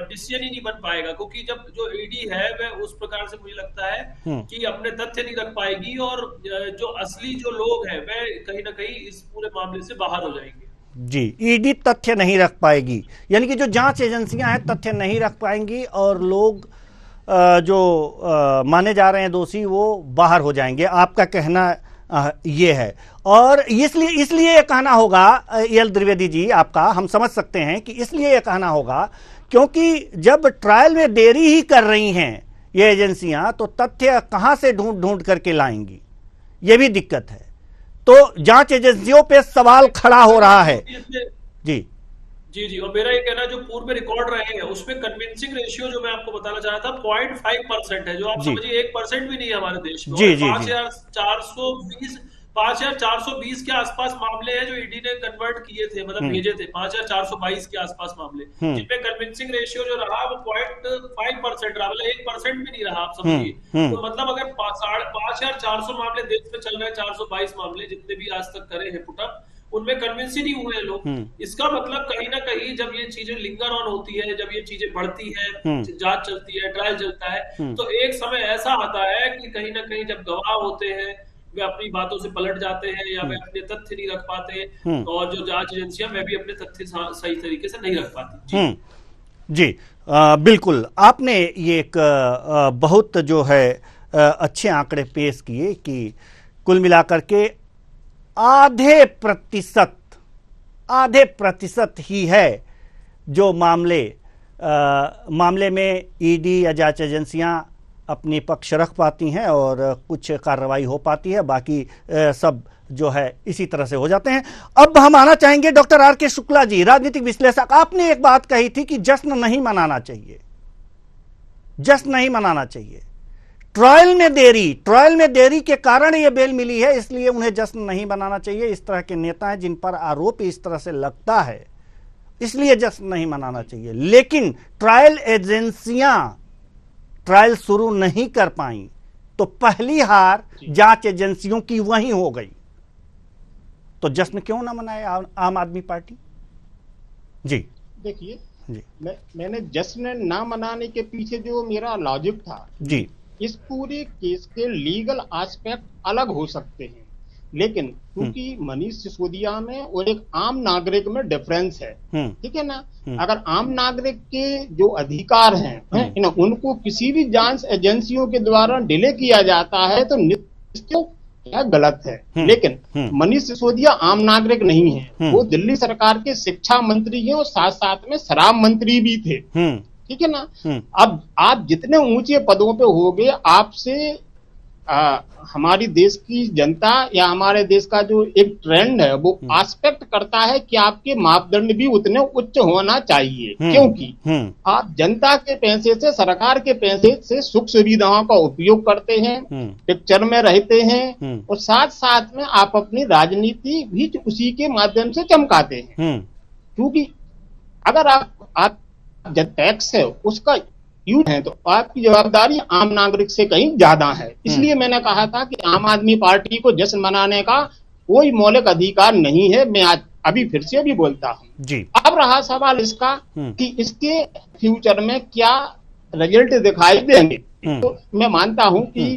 M: डिसीजन ही नहीं बन पाएगा, क्योंकि जब जो ईडी है वह उस प्रकार से मुझे लगता है कि अपने तथ्य नहीं रख पाएगी, और जो असली जो लोग हैं वह कहीं ना कहीं इस पूरे मामले से बाहर हो जाएंगे।
A: जी, ईडी तथ्य नहीं रख पाएगी, यानी कि जो जांच एजेंसियां हैं तथ्य नहीं रख पाएंगी और लोग जो माने जा रहे हैं दोषी वो बाहर हो जाएंगे। आपका कहना ये है, और इसलिए ये कहना होगा एल द्विवेदी जी आपका, हम समझ सकते हैं कि इसलिए ये कहना होगा क्योंकि जब ट्रायल में देरी ही कर रही हैं ये एजेंसियां, तो तथ्य कहां से ढूंढ करके लाएंगी, ये भी दिक्कत है। तो जांच एजेंसियों पे सवाल खड़ा हो रहा है। जी
M: जी, और मेरा ये कहना, जो पूर्व में रिकॉर्ड रहे हैं उसमें कन्विंसिंग रेशियो जो मैं आपको बताना चाह रहा था 0.5% है, जो आप समझिए 1% भी नहीं है हमारे देश में। 5420 के आसपास मामले हैं जो ईडी ने कन्वर्ट किए थे, मतलब भेजे थे, 5422 के आसपास मामले, जिनमें कन्विंसिंग रेशियो जो रहा वो 0.5% रहा, मतलब 1% भी नहीं रहा, आप समझिए। तो मतलब अगर 5400 मामले देश में चल रहे हैं, 422 मामले जितने भी आज तक करे हैं पुटअप, उनमें कन्विंस ही नहीं हुए लोग। इसका मतलब कहीं ना कहीं जब ये चीजें लिंगर ऑन होती है, जब ये चीजें बढ़ती है, जांच चलती है, ट्रायल चलता है, तो एक समय ऐसा आता है कि कहीं ना कहीं जब गवाह होते हैं वे अपनी बातों से पलट जाते हैं या वे अपने तथ्य नहीं रख पाते, और जो जांच एजेंसियां वे भी अपने तथ्य सही तरीके से नहीं रख पाती।
A: जी, बिल्कुल, आपने ये एक बहुत जो है अच्छे आंकड़े पेश किए कि कुल मिलाकर के आधे प्रतिशत ही है जो मामले में ईडी या जांच एजेंसियां अपनी पक्ष रख पाती हैं और कुछ कार्रवाई हो पाती है, बाकी सब जो है इसी तरह से हो जाते हैं। अब हम आना चाहेंगे डॉक्टर आर के शुक्ला जी, राजनीतिक विश्लेषक। आपने एक बात कही थी कि जश्न नहीं मनाना चाहिए। ट्रायल में देरी के कारण ये बेल मिली है, इसलिए उन्हें जश्न नहीं मनाना चाहिए। इस तरह के नेता हैं जिन पर आरोप इस तरह से लगता है, इसलिए जश्न नहीं मनाना चाहिए। लेकिन ट्रायल एजेंसियां ट्रायल शुरू नहीं कर पाई, तो पहली हार जांच एजेंसियों की वहीं हो गई। तो जश्न क्यों ना मनाए आम आदमी पार्टी? जी
I: देखिए, मैंने जश्न ना मनाने के पीछे जो मेरा लॉजिक था,
A: जी,
I: इस पूरे केस के लीगल एस्पेक्ट अलग हो सकते हैं, लेकिन क्योंकि मनीष सिसोदिया में और एक आम नागरिक में डिफरेंस है, ठीक है ना। अगर आम नागरिक के जो अधिकार हैं उनको किसी भी जांच एजेंसियों के द्वारा डिले किया जाता है, तो यह गलत है। लेकिन मनीष सिसोदिया आम नागरिक नहीं है, वो दिल्ली सरकार के शिक्षा मंत्री हैं और साथ साथ में शराब मंत्री भी थे, ठीक है ना। अब आप जितने ऊंचे पदों पे होगे, आपसे हमारी देश की जनता या हमारे देश का जो एक ट्रेंड है वो एक्सपेक्ट करता है कि आपके मापदंड भी उतने उच्च होना चाहिए, क्योंकि आप जनता के पैसे से, सरकार के पैसे से सुख सुविधाओं का उपयोग करते हैं, पिक्चर में रहते हैं और साथ साथ में आप अपनी राजनीति भी उसी के माध्यम से चमकाते हैं। क्योंकि अगर आप जो टैक्स है उसका यूज है तो आपकी जवाबदारी आम नागरिक से कहीं ज्यादा है। इसलिए मैंने कहा था कि आम आदमी पार्टी को जश्न मनाने का कोई मौलिक अधिकार नहीं है। मैं आज अभी फिर से भी बोलता हूँ जी। अब रहा सवाल इसका कि इसके फ्यूचर में क्या रिजल्ट दिखाई देंगे, तो मैं मानता हूँ कि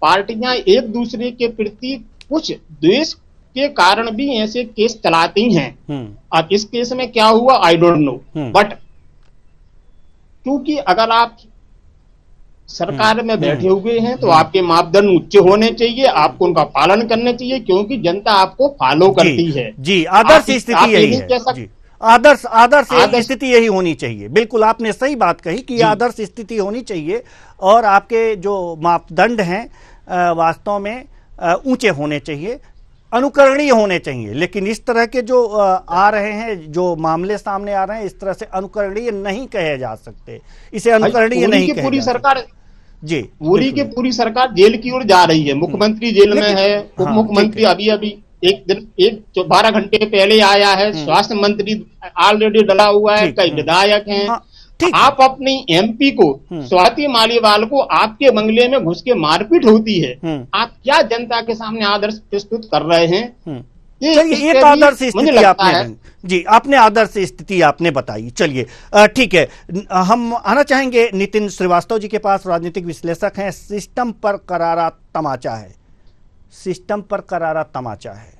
I: पार्टियां एक दूसरे के प्रति कुछ द्वेष के कारण भी ऐसे केस चलाती हैं। अब इस केस में क्या हुआ आई डोंट नो, बट क्योंकि अगर आप सरकार में बैठे हुए हैं तो आपके मापदंड उच्च होने चाहिए, आपको उनका पालन करना चाहिए, क्योंकि जनता आपको फॉलो करती है।
A: जी, आदर्श स्थिति यही है जी। आदर्श स्थिति यही होनी चाहिए। बिल्कुल आपने सही बात कही कि आदर्श स्थिति होनी चाहिए और आपके जो मापदंड हैं वास्तव में ऊंचे होने चाहिए, अनुकरणीय होने चाहिए। लेकिन इस तरह के जो आ रहे हैं, जो मामले सामने आ रहे हैं, इस तरह से अनुकरणीय नहीं कहे जा सकते, इसे अनुकरणीय नहीं कहे
I: पूरी सरकार
A: जी,
I: पूरी की पूरी सरकार जेल की ओर जा रही है। मुख्यमंत्री जेल में है, उप मुख्यमंत्री अभी एक 12 घंटे पहले आया है, स्वास्थ्य मंत्री ऑलरेडी डला हुआ है, कई विधायक हैं। आप अपनी एमपी को, स्वाति मालीवाल को आपके बंगले में घुस के मारपीट होती है, आप क्या जनता के सामने आदर्श प्रस्तुत कर रहे हैं?
A: ये तो आदर्श स्थिति आपने जी, आपने आदर्श स्थिति आपने बताई। चलिए ठीक है, हम आना चाहेंगे नितिन श्रीवास्तव जी के पास, राजनीतिक विश्लेषक हैं। सिस्टम पर करारा तमाचा है, सिस्टम पर करारा तमाचा है।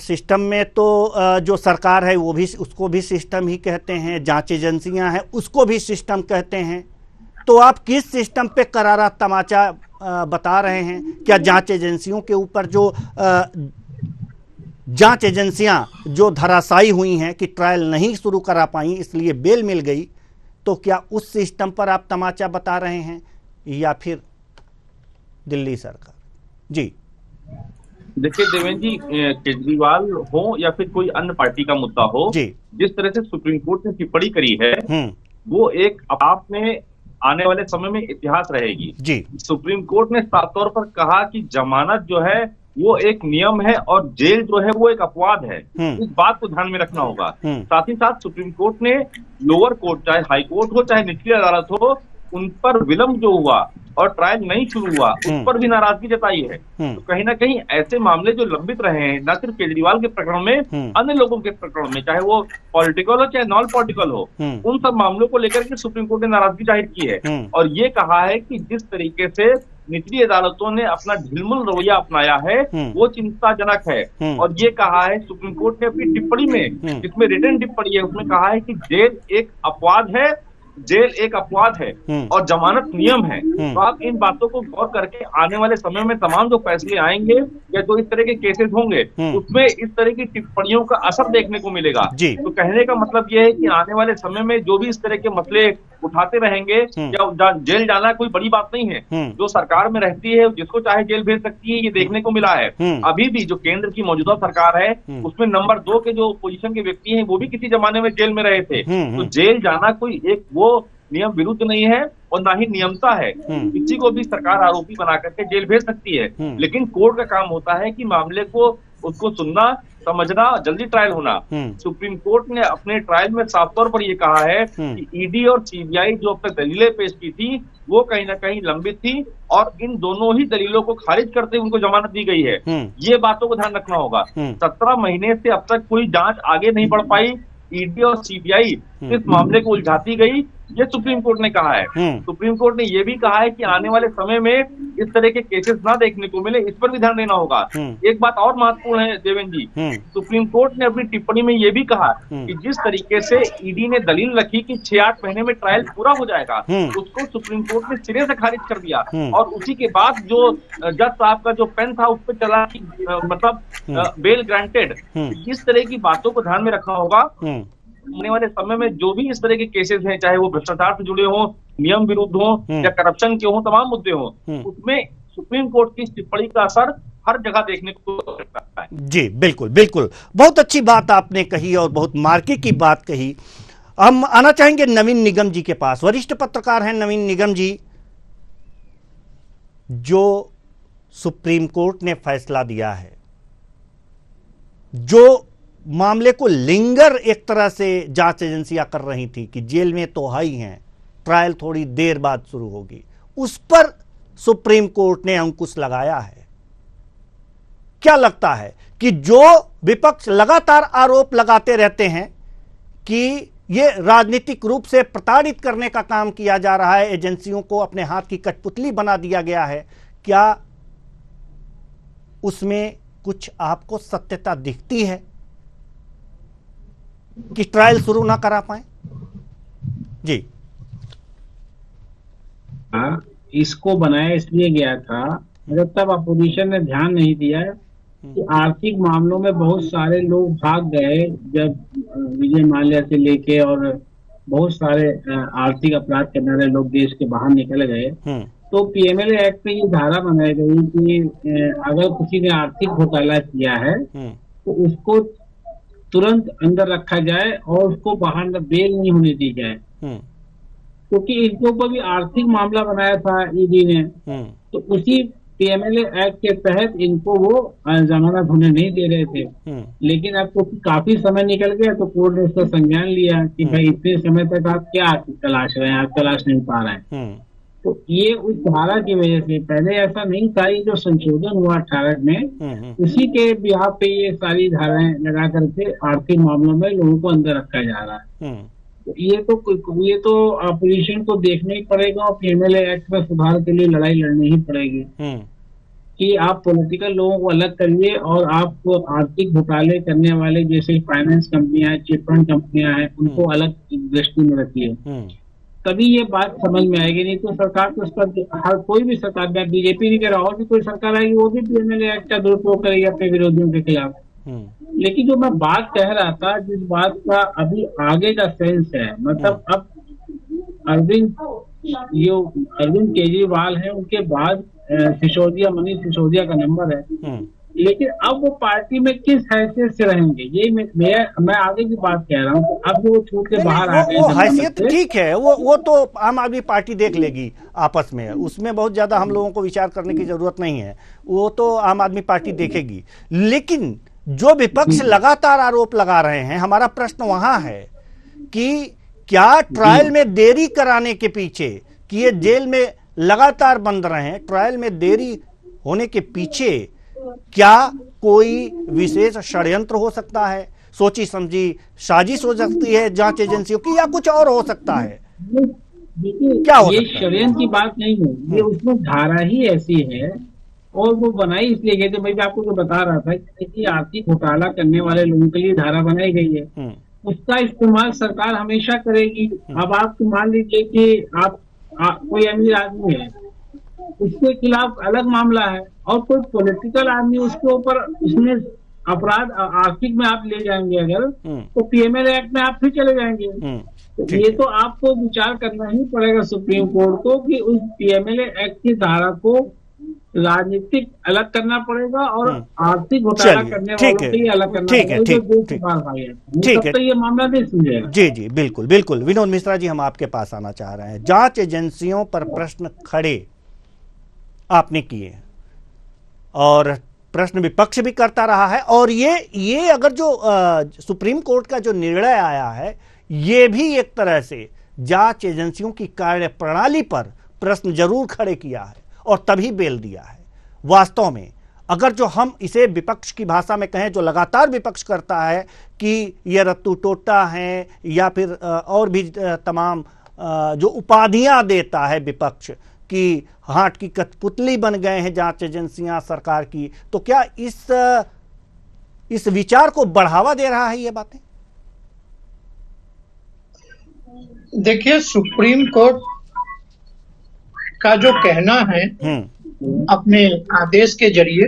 A: सिस्टम में तो जो सरकार है वो भी, उसको भी सिस्टम ही कहते हैं, जांच एजेंसियां हैं उसको भी सिस्टम कहते हैं। तो आप किस सिस्टम पे करारा तमाचा बता रहे हैं? क्या जांच एजेंसियों के ऊपर जो जांच एजेंसियां जो धराशायी हुई हैं कि ट्रायल नहीं शुरू करा पाई इसलिए बेल मिल गई, तो क्या उस सिस्टम पर आप तमाचा बता रहे हैं या फिर दिल्ली सरकार? जी
J: देखिए देवेंद्र जी, केजरीवाल हो या फिर कोई अन्य पार्टी का मुद्दा हो, जिस तरह से सुप्रीम कोर्ट ने टिप्पणी करी है वो एक आप में आने वाले समय में इतिहास रहेगी जी। सुप्रीम कोर्ट ने साफ तौर पर कहा कि जमानत जो है वो एक नियम है और जेल जो है वो एक अपवाद है। इस बात को ध्यान में रखना होगा। साथ ही साथ सुप्रीम कोर्ट ने लोअर कोर्ट, चाहे हाई कोर्ट हो चाहे निचली अदालत हो, उन पर विलंब जो हुआ और ट्रायल नहीं शुरू हुआ उस पर भी नाराजगी जताई है। तो कहीं ना कहीं ऐसे मामले जो लंबित रहे हैं, न सिर्फ केजरीवाल के प्रकरण में, अन्य लोगों के प्रकरण में, चाहे वो पॉलिटिकल हो चाहे नॉन पॉलिटिकल हो, उन सब मामलों को लेकर के सुप्रीम कोर्ट ने नाराजगी जाहिर की है और ये कहा है कि जिस तरीके से निचली अदालतों ने अपना ढिलमुल रवैया अपनाया है वो चिंताजनक है। और ये कहा है सुप्रीम कोर्ट ने अपनी टिप्पणी में, जिसमें रिटन टिप्पणी है, उसमें कहा है कि जेल एक अपवाद है, जेल एक अपवाद है और जमानत नियम है। तो आप इन बातों को गौर करके आने वाले समय में तमाम जो फैसले आएंगे या जो इस तरह के केसेस होंगे उसमें इस तरह की टिप्पणियों का असर देखने को मिलेगा। तो कहने का मतलब यह है कि आने वाले समय में जो भी इस तरह के मसले उठाते रहेंगे, या जेल जाना कोई बड़ी बात नहीं है, जो सरकार में रहती है जिसको चाहे जेल भेज सकती है, ये देखने को मिला है। अभी भी जो केंद्र की मौजूदा सरकार है उसमें नंबर 2 के जो पोजीशन के व्यक्ति हैं वो भी किसी जमाने में जेल में रहे थे। तो जेल जाना कोई एक वो नियम विरुद्ध नहीं है और ना ही नियमता है। किसी को भी सरकार आरोपी बना करके जेल भेज सकती है, लेकिन कोर्ट का काम होता है कि मामले को उसको सुनना, समझना, जल्दी ट्रायल होना। सुप्रीम कोर्ट ने अपने ट्रायल में साफ तौर पर यह कहा है कि ईडी और सीबीआई जो अब तक दलीलें पेश की थी वो कहीं ना कहीं लंबित थी और इन दोनों ही दलीलों को खारिज करते हुए उनको जमानत दी गई है। ये बातों को ध्यान रखना होगा। 17 महीने से अब तक कोई जांच आगे नहीं बढ़ पाई। ईडी और सीबीआई इस मामले को उलझाती गई ये सुप्रीम कोर्ट ने कहा है। सुप्रीम कोर्ट ने ये भी कहा है कि आने वाले समय में इस तरह के केसेस ना देखने को मिले, इस पर भी ध्यान देना होगा। एक बात और महत्वपूर्ण है देवेंद्र जी, सुप्रीम कोर्ट ने अपनी टिप्पणी में ये भी कहा कि जिस तरीके से ईडी ने दलील रखी कि 6-8 महीने में ट्रायल पूरा हो जाएगा, उसको सुप्रीम कोर्ट ने सिरे से खारिज कर दिया। और उसी के बाद जो जज साहब का जो पेन था उस पर चला कि मतलब बेल ग्रांटेड। इस तरह की बातों को ध्यान में रखना होगा। आने वाले समय में जो भी इस तरह के केसेस हैं, चाहे वो भ्रष्टाचार से जुड़े हों, नियम विरुद्ध हों या करप्शन के हों, तमाम मुद्दे हों, उसमें सुप्रीम कोर्ट की टिप्पणी का असर हर जगह देखने को मिलता है।
A: जी बिल्कुल बिल्कुल, बहुत अच्छी बात आपने कही और बहुत मार्के की बात कही। हम आना चाहेंगे नवीन निगम जी के पास। वरिष्ठ पत्रकार हैं नवीन निगम जी। जो सुप्रीम कोर्ट ने फैसला दिया है, जो मामले को लिंगर एक तरह से जांच एजेंसियां कर रही थी कि जेल में तो है ही हैं, ट्रायल थोड़ी देर बाद शुरू होगी, उस पर सुप्रीम कोर्ट ने अंकुश लगाया है। क्या लगता है कि जो विपक्ष लगातार आरोप लगाते रहते हैं कि ये राजनीतिक रूप से प्रताड़ित करने का काम किया जा रहा है, एजेंसियों को अपने हाथ की कठपुतली बना दिया गया है, क्या उसमें कुछ आपको सत्यता दिखती है कि ट्रायल शुरू ना करा पाए? जी,
K: इसको बनाया इसलिए गया था, मगर तब अपोजिशन ने ध्यान नहीं दिया कि आर्थिक मामलों में बहुत सारे लोग भाग गए जब विजय माल्या से लेके, और बहुत सारे आर्थिक अपराध करने वाले लोग देश के बाहर निकल गए। तो पीएमएलए एक्ट में ये धारा बनाई गई कि अगर किसी ने आर्थिक घोटाला किया है तो उसको तुरंत अंदर रखा जाए और उसको बाहर बेल नहीं होने दी जाए, क्योंकि इनके ऊपर भी आर्थिक मामला बनाया था ईडी ने। तो उसी पीएमएलए एक्ट के तहत इनको वो जमानत होने नहीं दे रहे थे। लेकिन अब तो काफी समय निकल गया तो कोर्ट ने उसका संज्ञान लिया कि भाई इतने समय तक आप क्या तलाश रहे हैं, आप तलाश नहीं पा रहे हैं। तो ये उस धारा की वजह से, पहले ऐसा नहीं था, ये जो संशोधन हुआ 18 में, उसी के बिहाफ पे ये सारी धाराएं लगा करके आर्थिक मामलों में लोगों को अंदर रखा जा रहा है। तो ये तो अपोजिशन को देखना ही पड़ेगा और पीएमएलए एक्ट में सुधार के लिए लड़ाई लड़नी ही पड़ेगी कि आप पॉलिटिकल लोगों को अलग करिए और आप आर्थिक घोटाले करने वाले जैसे फाइनेंस कंपनियां, चिट फंड कंपनियां हैं, उनको अलग दृष्टि में रखिए, तभी ये बात समझ में आएगी। नहीं तो सरकार तो उस पर, हर कोई भी सरकार, बीजेपी नहीं कह रहा, और भी कोई सरकार आएगी वो भी पीएमएलए एक्ट का दुरुपयोग करेगी अपने विरोधियों के खिलाफ। लेकिन जो मैं बात कह रहा था, जिस बात का अभी आगे का सेंस है, मतलब अब अरविंद केजरीवाल है, उनके बाद सिसोदिया, मनीष सिसोदिया का नंबर है, लेकिन अब वो पार्टी में किस हैसियत से रहेंगे, ये मैं आगे की बात कह रहा हूँ। अब जो छूट के बाहर आ गए,
A: वो हैसियत ठीक है, वो तो आम आदमी पार्टी देख लेगी आपस में, उसमें बहुत ज्यादा हम लोगों को विचार करने की जरूरत नहीं है, वो तो आम आदमी पार्टी देखेगी। लेकिन जो विपक्ष लगातार आरोप लगा रहे हैं, हमारा प्रश्न वहां है कि क्या ट्रायल में देरी कराने के पीछे, कि ये जेल में लगातार बंद रहे हैं, ट्रायल में देरी होने के पीछे क्या कोई विशेष षड्यंत्र हो सकता है, सोची समझी साजिश हो सकती है जांच एजेंसियों की, या कुछ और हो सकता है? क्या हो
K: ये षड्यंत्र की बात नहीं है, ये उसमें धारा ही ऐसी है और वो बनाई इसलिए गई थी। मैं भी आपको तो बता रहा था कि आर्थिक घोटाला करने वाले लोगों के लिए धारा बनाई गई है, उसका इस्तेमाल सरकार हमेशा करेगी। अब आप मान लीजिए कि आप कोई अमीर आदमी है, उसके खिलाफ अलग मामला है, और कोई पॉलिटिकल आदमी उसके ऊपर, उसने अपराध आर्थिक में आप ले जाएंगे अगर, तो पीएमएलए एक्ट में आप फिर चले जाएंगे। तो ये तो आपको विचार करना ही पड़ेगा सुप्रीम कोर्ट को कि उस पीएमएलए एक्ट की धारा को राजनीतिक अलग करना पड़ेगा और आर्थिक घोटाला करने वालों के लिए अलग करना पड़ेगा। ठीक है, तो ये मामला नहीं सुझेगा।
A: जी जी बिल्कुल बिल्कुल। विनोद मिश्रा जी, हम आपके पास आना चाह रहे हैं। जांच एजेंसियों पर प्रश्न खड़े आपने किए और प्रश्न विपक्ष भी करता रहा है, और ये अगर जो सुप्रीम कोर्ट का जो निर्णय आया है, ये भी एक तरह से जांच एजेंसियों की कार्य प्रणाली पर प्रश्न जरूर खड़े किया है और तभी बेल दिया है। वास्तव में अगर जो हम इसे विपक्ष की भाषा में कहें, जो लगातार विपक्ष करता है कि ये रत्तू टोटा है या फिर और भी तमाम जो उपाधियां देता है विपक्ष कि हाथ की कठपुतली बन गए हैं जांच एजेंसियां सरकार की, तो क्या इस विचार को बढ़ावा दे रहा है ये बातें?
L: देखिए, सुप्रीम कोर्ट का जो कहना है अपने आदेश के जरिए,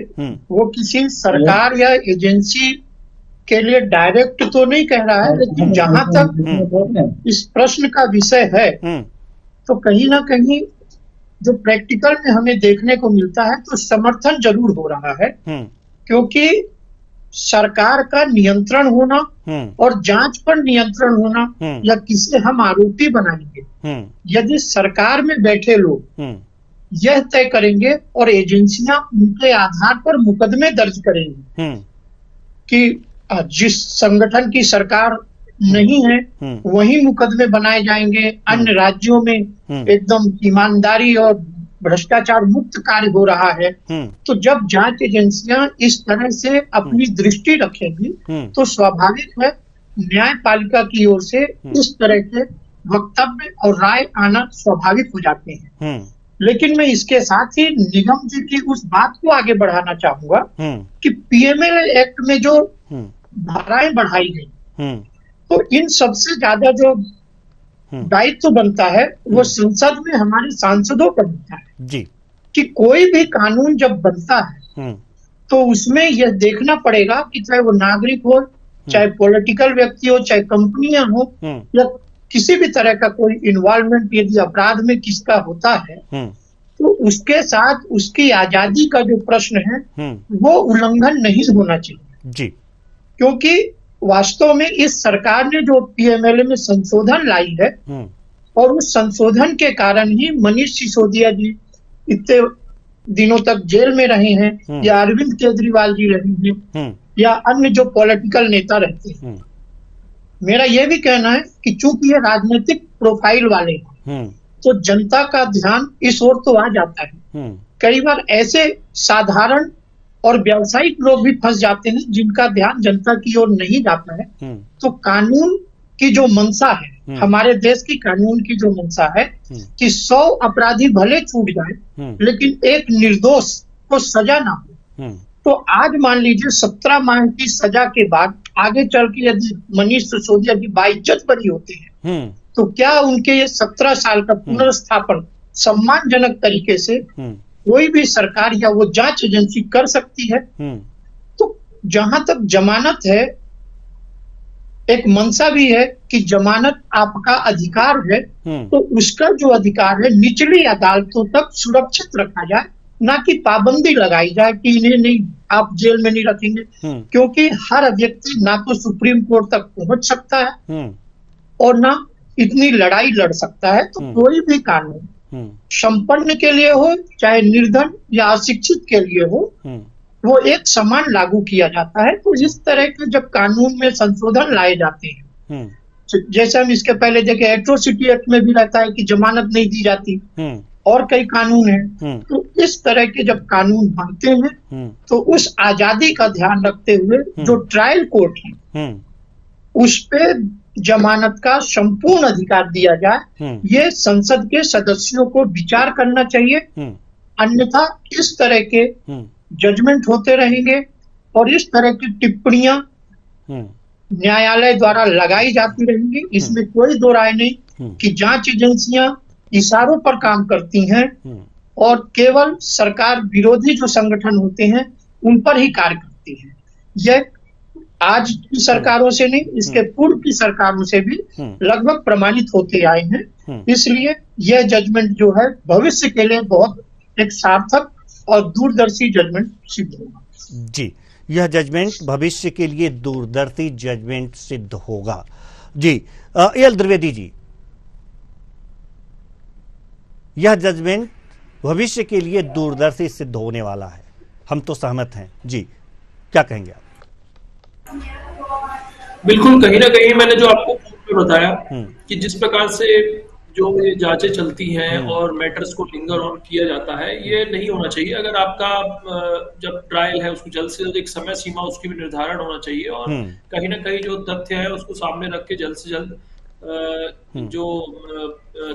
L: वो किसी सरकार या एजेंसी के लिए डायरेक्ट तो नहीं कह रहा है, लेकिन जहां तक इस प्रश्न का विषय है तो कहीं ना कहीं जो प्रैक्टिकल में हमें देखने को मिलता है तो समर्थन जरूर हो रहा है, क्योंकि सरकार का नियंत्रण होना और जांच पर नियंत्रण होना, या किसे हम आरोपी बनाएंगे, यदि सरकार में बैठे लोग यह तय करेंगे और एजेंसियां उनके आधार पर मुकदमे दर्ज करेंगी कि जिस संगठन की सरकार नहीं है वही मुकदमे बनाए जाएंगे, अन्य राज्यों में एकदम ईमानदारी और भ्रष्टाचार मुक्त कार्य हो रहा है, तो जब जांच एजेंसियां इस तरह से अपनी दृष्टि रखेंगी तो स्वाभाविक है न्यायपालिका की ओर से इस तरह के वक्तव्य और राय आना स्वाभाविक हो जाते हैं। लेकिन मैं इसके साथ ही निगम जी की उस बात को आगे बढ़ाना चाहूंगा कि पीएमएल एक्ट में जो धाराएं बढ़ाई गई, तो इन सबसे ज्यादा जो दायित्व बनता है वो संसद में हमारे सांसदों का बनता है
A: जी,
L: कि कोई भी कानून जब बनता है तो उसमें यह देखना पड़ेगा कि चाहे वो नागरिक हो, चाहे पॉलिटिकल व्यक्ति हो, चाहे कंपनियां हो, या किसी भी तरह का कोई इन्वॉल्वमेंट यदि अपराध में किसका होता है, तो उसके साथ उसकी आजादी का जो प्रश्न है वो उल्लंघन नहीं होना चाहिए
A: जी।
L: क्योंकि वास्तव में इस सरकार ने जो पीएमएलए में संशोधन लाई है और उस संशोधन के कारण ही मनीष सिसोदिया जी इतने दिनों तक जेल में रहे हैं, या अरविंद केजरीवाल जी रहे हैं, या अन्य जो पॉलिटिकल नेता रहते हैं। मेरा यह भी कहना है कि चूंकि ये राजनीतिक प्रोफाइल वाले हैं तो जनता का ध्यान इस ओर तो आ जाता है। कई बार ऐसे साधारण और व्यावसायिक लोग भी फंस जाते हैं जिनका ध्यान जनता की ओर नहीं जाता है। तो कानून की जो मंशा है, हमारे देश की कानून की जो मंशा है कि 100 अपराधी भले छूट जाए लेकिन एक निर्दोष को सजा ना हो, तो आज मान लीजिए 17 माह की सजा के बाद आगे चल के यदि मनीष सिसोदिया की बाइज्जत बरी होते हैं तो क्या उनके ये 17 साल का पुनर्स्थापन सम्मानजनक तरीके से कोई भी सरकार या वो जांच एजेंसी कर सकती है? तो जहां तक जमानत है, एक मंशा भी है कि जमानत आपका अधिकार है, तो उसका जो अधिकार है निचली अदालतों तक सुरक्षित रखा जाए, ना कि पाबंदी लगाई जाए कि इन्हें नहीं, आप जेल में नहीं रखेंगे, क्योंकि हर व्यक्ति ना तो सुप्रीम कोर्ट तक पहुंच सकता है और ना इतनी लड़ाई लड़ सकता है। तो कोई भी कानून संपन्न के लिए हो चाहे निर्धन या अशिक्षित के लिए हो, वो एक समान लागू किया जाता है। तो इस तरह के जब कानून में संशोधन लाए जाते हैं, जैसे हम इसके पहले देखे एट्रोसिटी एक्ट में भी रहता है कि जमानत नहीं दी जाती, और कई कानून हैं, तो इस तरह के जब कानून बनते हैं तो उस आजादी का ध्यान रखते हुए जो ट्रायल कोर्ट है उस पे जमानत का संपूर्ण अधिकार दिया जाए, ये संसद के सदस्यों को विचार करना चाहिए। अन्यथा इस तरह के जजमेंट होते रहेंगे और इस तरह की टिप्पणियां न्यायालय द्वारा लगाई जाती रहेंगी। इसमें कोई दो राय नहीं कि जांच एजेंसियां इशारों पर काम करती हैं और केवल सरकार विरोधी जो संगठन होते हैं उन पर ही कार्य करती हैं। यह आज की सरकारों से नहीं, इसके पूर्व की सरकारों से भी लगभग प्रमाणित होते आए हैं। इसलिए यह जजमेंट जो है भविष्य के लिए बहुत एक सार्थक और दूरदर्शी जजमेंट सिद्ध होगा।
A: जी, यह जजमेंट भविष्य के लिए दूरदर्शी जजमेंट सिद्ध होगा। जी, एल द्विवेदी जी, यह जजमेंट भविष्य के लिए दूरदर्शी सिद्ध होने वाला है, हम तो सहमत हैं। जी, क्या कहेंगे आप?
M: बिल्कुल, कहीं ना कहीं मैंने जो आपको बताया कि जिस प्रकार से जो ये जांचें चलती हैं और मैटर्स को लिंगर ऑन किया जाता है, ये नहीं होना चाहिए। अगर आपका जब ट्रायल है उसको जल्द से जल्द एक समय सीमा उसकी भी निर्धारण होना चाहिए और कहीं ना कहीं जो तथ्य है उसको सामने रख के जल्द से जल्द जो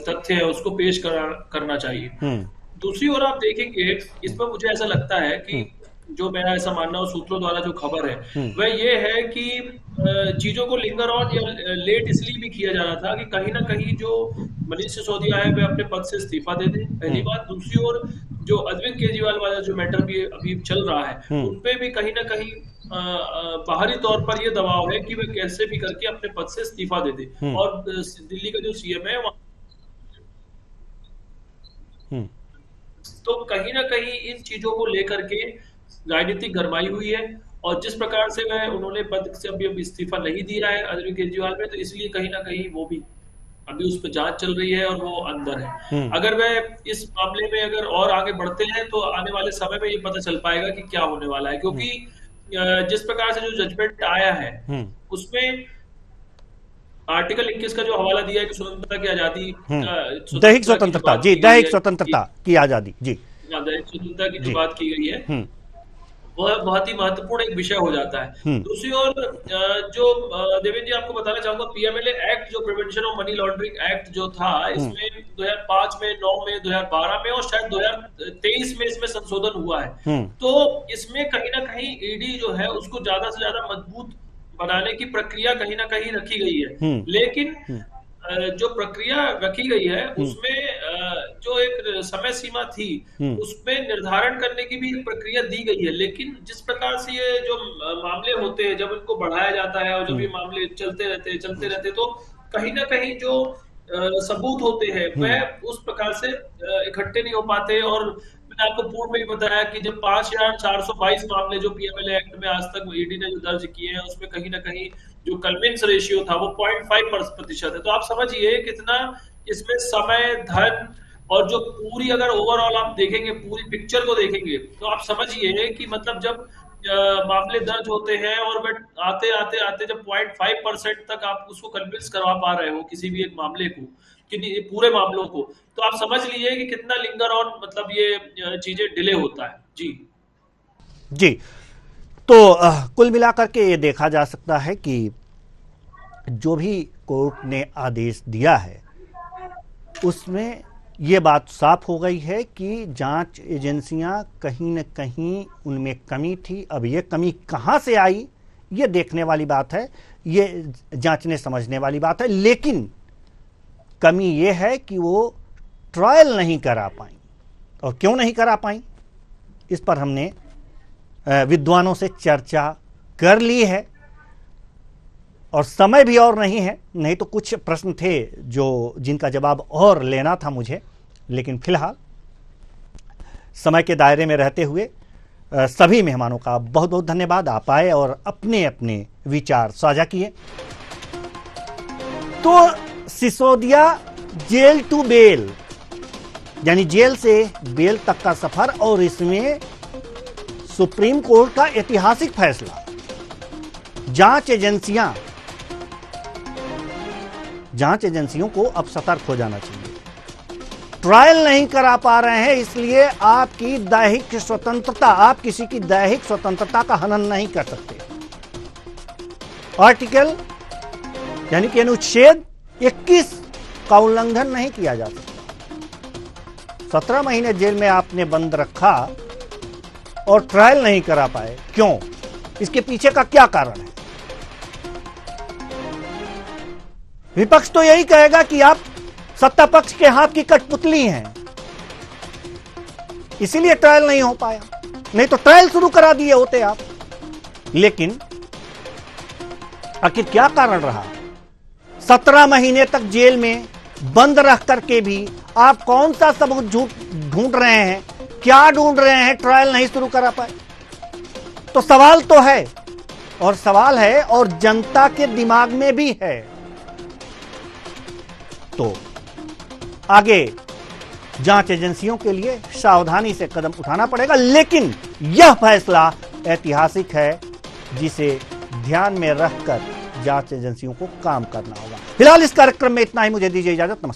M: तथ्य है उसको पेश करना चाहिए। दूसरी ओर आप देखेंगे, इसमें मुझे ऐसा लगता है कि जो मेरा ऐसा मानना है सूत्रों द्वारा जो खबर है वह ये है कि चीजों को लिंगर ऑन या लेट इसलिए भी किया जा रहा था कि कहीं ना कहीं जो मनीष सिसोदिया है वह अपने पद से इस्तीफा दे दे, पहली बात। दूसरी ओर जो अरविंद केजरीवाल वाला जो मैटर भी अभी चल रहा है उनपे भी कहीं ना कहीं बाहरी तौर पर यह दबाव है कि वे कैसे भी करके अपने पद से इस्तीफा दे दे। और दिल्ली का जो सीएम है तो कहीं ना कहीं इन चीजों को लेकर के राजनीतिक गरमाई हुई है। और जिस प्रकार से वह उन्होंने पद से अभी इस्तीफा नहीं दिया है अरविंद केजरीवाल में, तो इसलिए कहीं ना कहीं वो भी अभी उस पर जांच चल रही है और वो अंदर है। अगर वह इस मामले में अगर और आगे बढ़ते हैं तो आने वाले समय में ये पता चल पाएगा कि क्या होने वाला है, क्योंकि जिस प्रकार से जो जजमेंट आया है उसमें आर्टिकल 21 का जो हवाला दिया है कि स्वतंत्रता की आजादी,
A: दैहिक स्वतंत्रता, जी दैहिक स्वतंत्रता की आजादी, जी
M: दैहिक स्वतंत्रता की जो बात की गई है वह बहुत ही महत्वपूर्ण एक विषय हो जाता है। दूसरी ओर जो देवेंद्र जी आपको बताना चाहूंगा, पीएमएलए एक्ट जो prevention of money laundering act जो था, इसमें 2005 में, 9 में, 2012 में और शायद 2023 में इसमें संशोधन हुआ है। तो इसमें कहीं ना कहीं ईडी जो है उसको ज्यादा से ज्यादा मजबूत बनाने की प्रक्रिया कहीं ना कहीं रखी गई है। लेकिन जो प्रक्रिया रखी गई है उसमें जो एक समय सीमा थी उसमें निर्धारण करने की भी प्रक्रिया दी गई है। लेकिन जिस प्रकार से ये जो मामले होते हैं जब इनको बढ़ाया जाता है और जब ये मामले चलते रहते तो कहीं ना कहीं जो सबूत होते हैं वह उस प्रकार से इकट्ठे नहीं हो पाते। और मैंने आपको पूर्व में भी बताया कि जब 5422 मामले जो पीएमएलए एक्ट में आज तक ईडी ने जो दर्ज किए हैं उसमें कहीं ना कहीं जो कन्विंस रेशियो था वो 0.5% है। तो आप समझिए कितना इसमें समय, धन और जो पूरी अगर ओवरऑल आप देखेंगे, पूरी पिक्चर को देखेंगे तो आप समझिए कि मतलब जब मामले दर्ज होते हैं और बट आते जब 0.5% तक आप उसको कन्विंस करवा पा रहे हो किसी भी एक मामले को, कि पूरे मामलों को, तो आप समझ लीजिए कि कितना लिंगर ऑन मतलब ये चीजें डिले होता है। जी
A: तो कुल मिलाकर के ये देखा जा सकता है कि जो भी कोर्ट ने आदेश दिया है उसमें ये बात साफ हो गई है कि जांच एजेंसियां कहीं न कहीं उनमें कमी थी। अब ये कमी कहां से आई ये देखने वाली बात है, ये जांचने समझने वाली बात है। लेकिन कमी ये है कि वो ट्रायल नहीं करा पाई। और क्यों नहीं करा पाई इस पर हमने विद्वानों से चर्चा कर ली है और समय भी और नहीं है, नहीं तो कुछ प्रश्न थे जिनका जवाब और लेना था मुझे। लेकिन फिलहाल समय के दायरे में रहते हुए सभी मेहमानों का बहुत बहुत धन्यवाद। आप आए और अपने अपने विचार साझा किए। तो सिसोदिया जेल टू बेल यानी जेल से बेल तक का सफर, और इसमें सुप्रीम कोर्ट का ऐतिहासिक फैसला। जांच एजेंसियों को अब सतर्क हो जाना चाहिए। ट्रायल नहीं करा पा रहे हैं इसलिए आपकी दैहिक स्वतंत्रता, आप किसी की दैहिक स्वतंत्रता का हनन नहीं कर सकते। आर्टिकल यानी कि अनुच्छेद 21 का उल्लंघन नहीं किया जा सकता। 17 महीने जेल में आपने बंद रखा और ट्रायल नहीं करा पाए, क्यों? इसके पीछे का क्या कारण है? विपक्ष तो यही कहेगा कि आप सत्ता पक्ष के हाथ की कठपुतली हैं, इसीलिए ट्रायल नहीं हो पाया, नहीं तो ट्रायल शुरू करा दिए होते आप। लेकिन आखिर क्या कारण रहा? 17 महीने तक जेल में बंद रख करके भी आप कौन सा सबूत ढूंढ रहे हैं, क्या ढूंढ रहे हैं? ट्रायल नहीं शुरू करा पाए। तो सवाल तो है, और सवाल है और जनता के दिमाग में भी है। तो आगे जांच एजेंसियों के लिए सावधानी से कदम उठाना पड़ेगा। लेकिन यह फैसला ऐतिहासिक है जिसे ध्यान में रखकर जांच एजेंसियों को काम करना होगा। फिलहाल इस कार्यक्रम में इतना ही। मुझे दीजिए इजाजत। नमस्कार।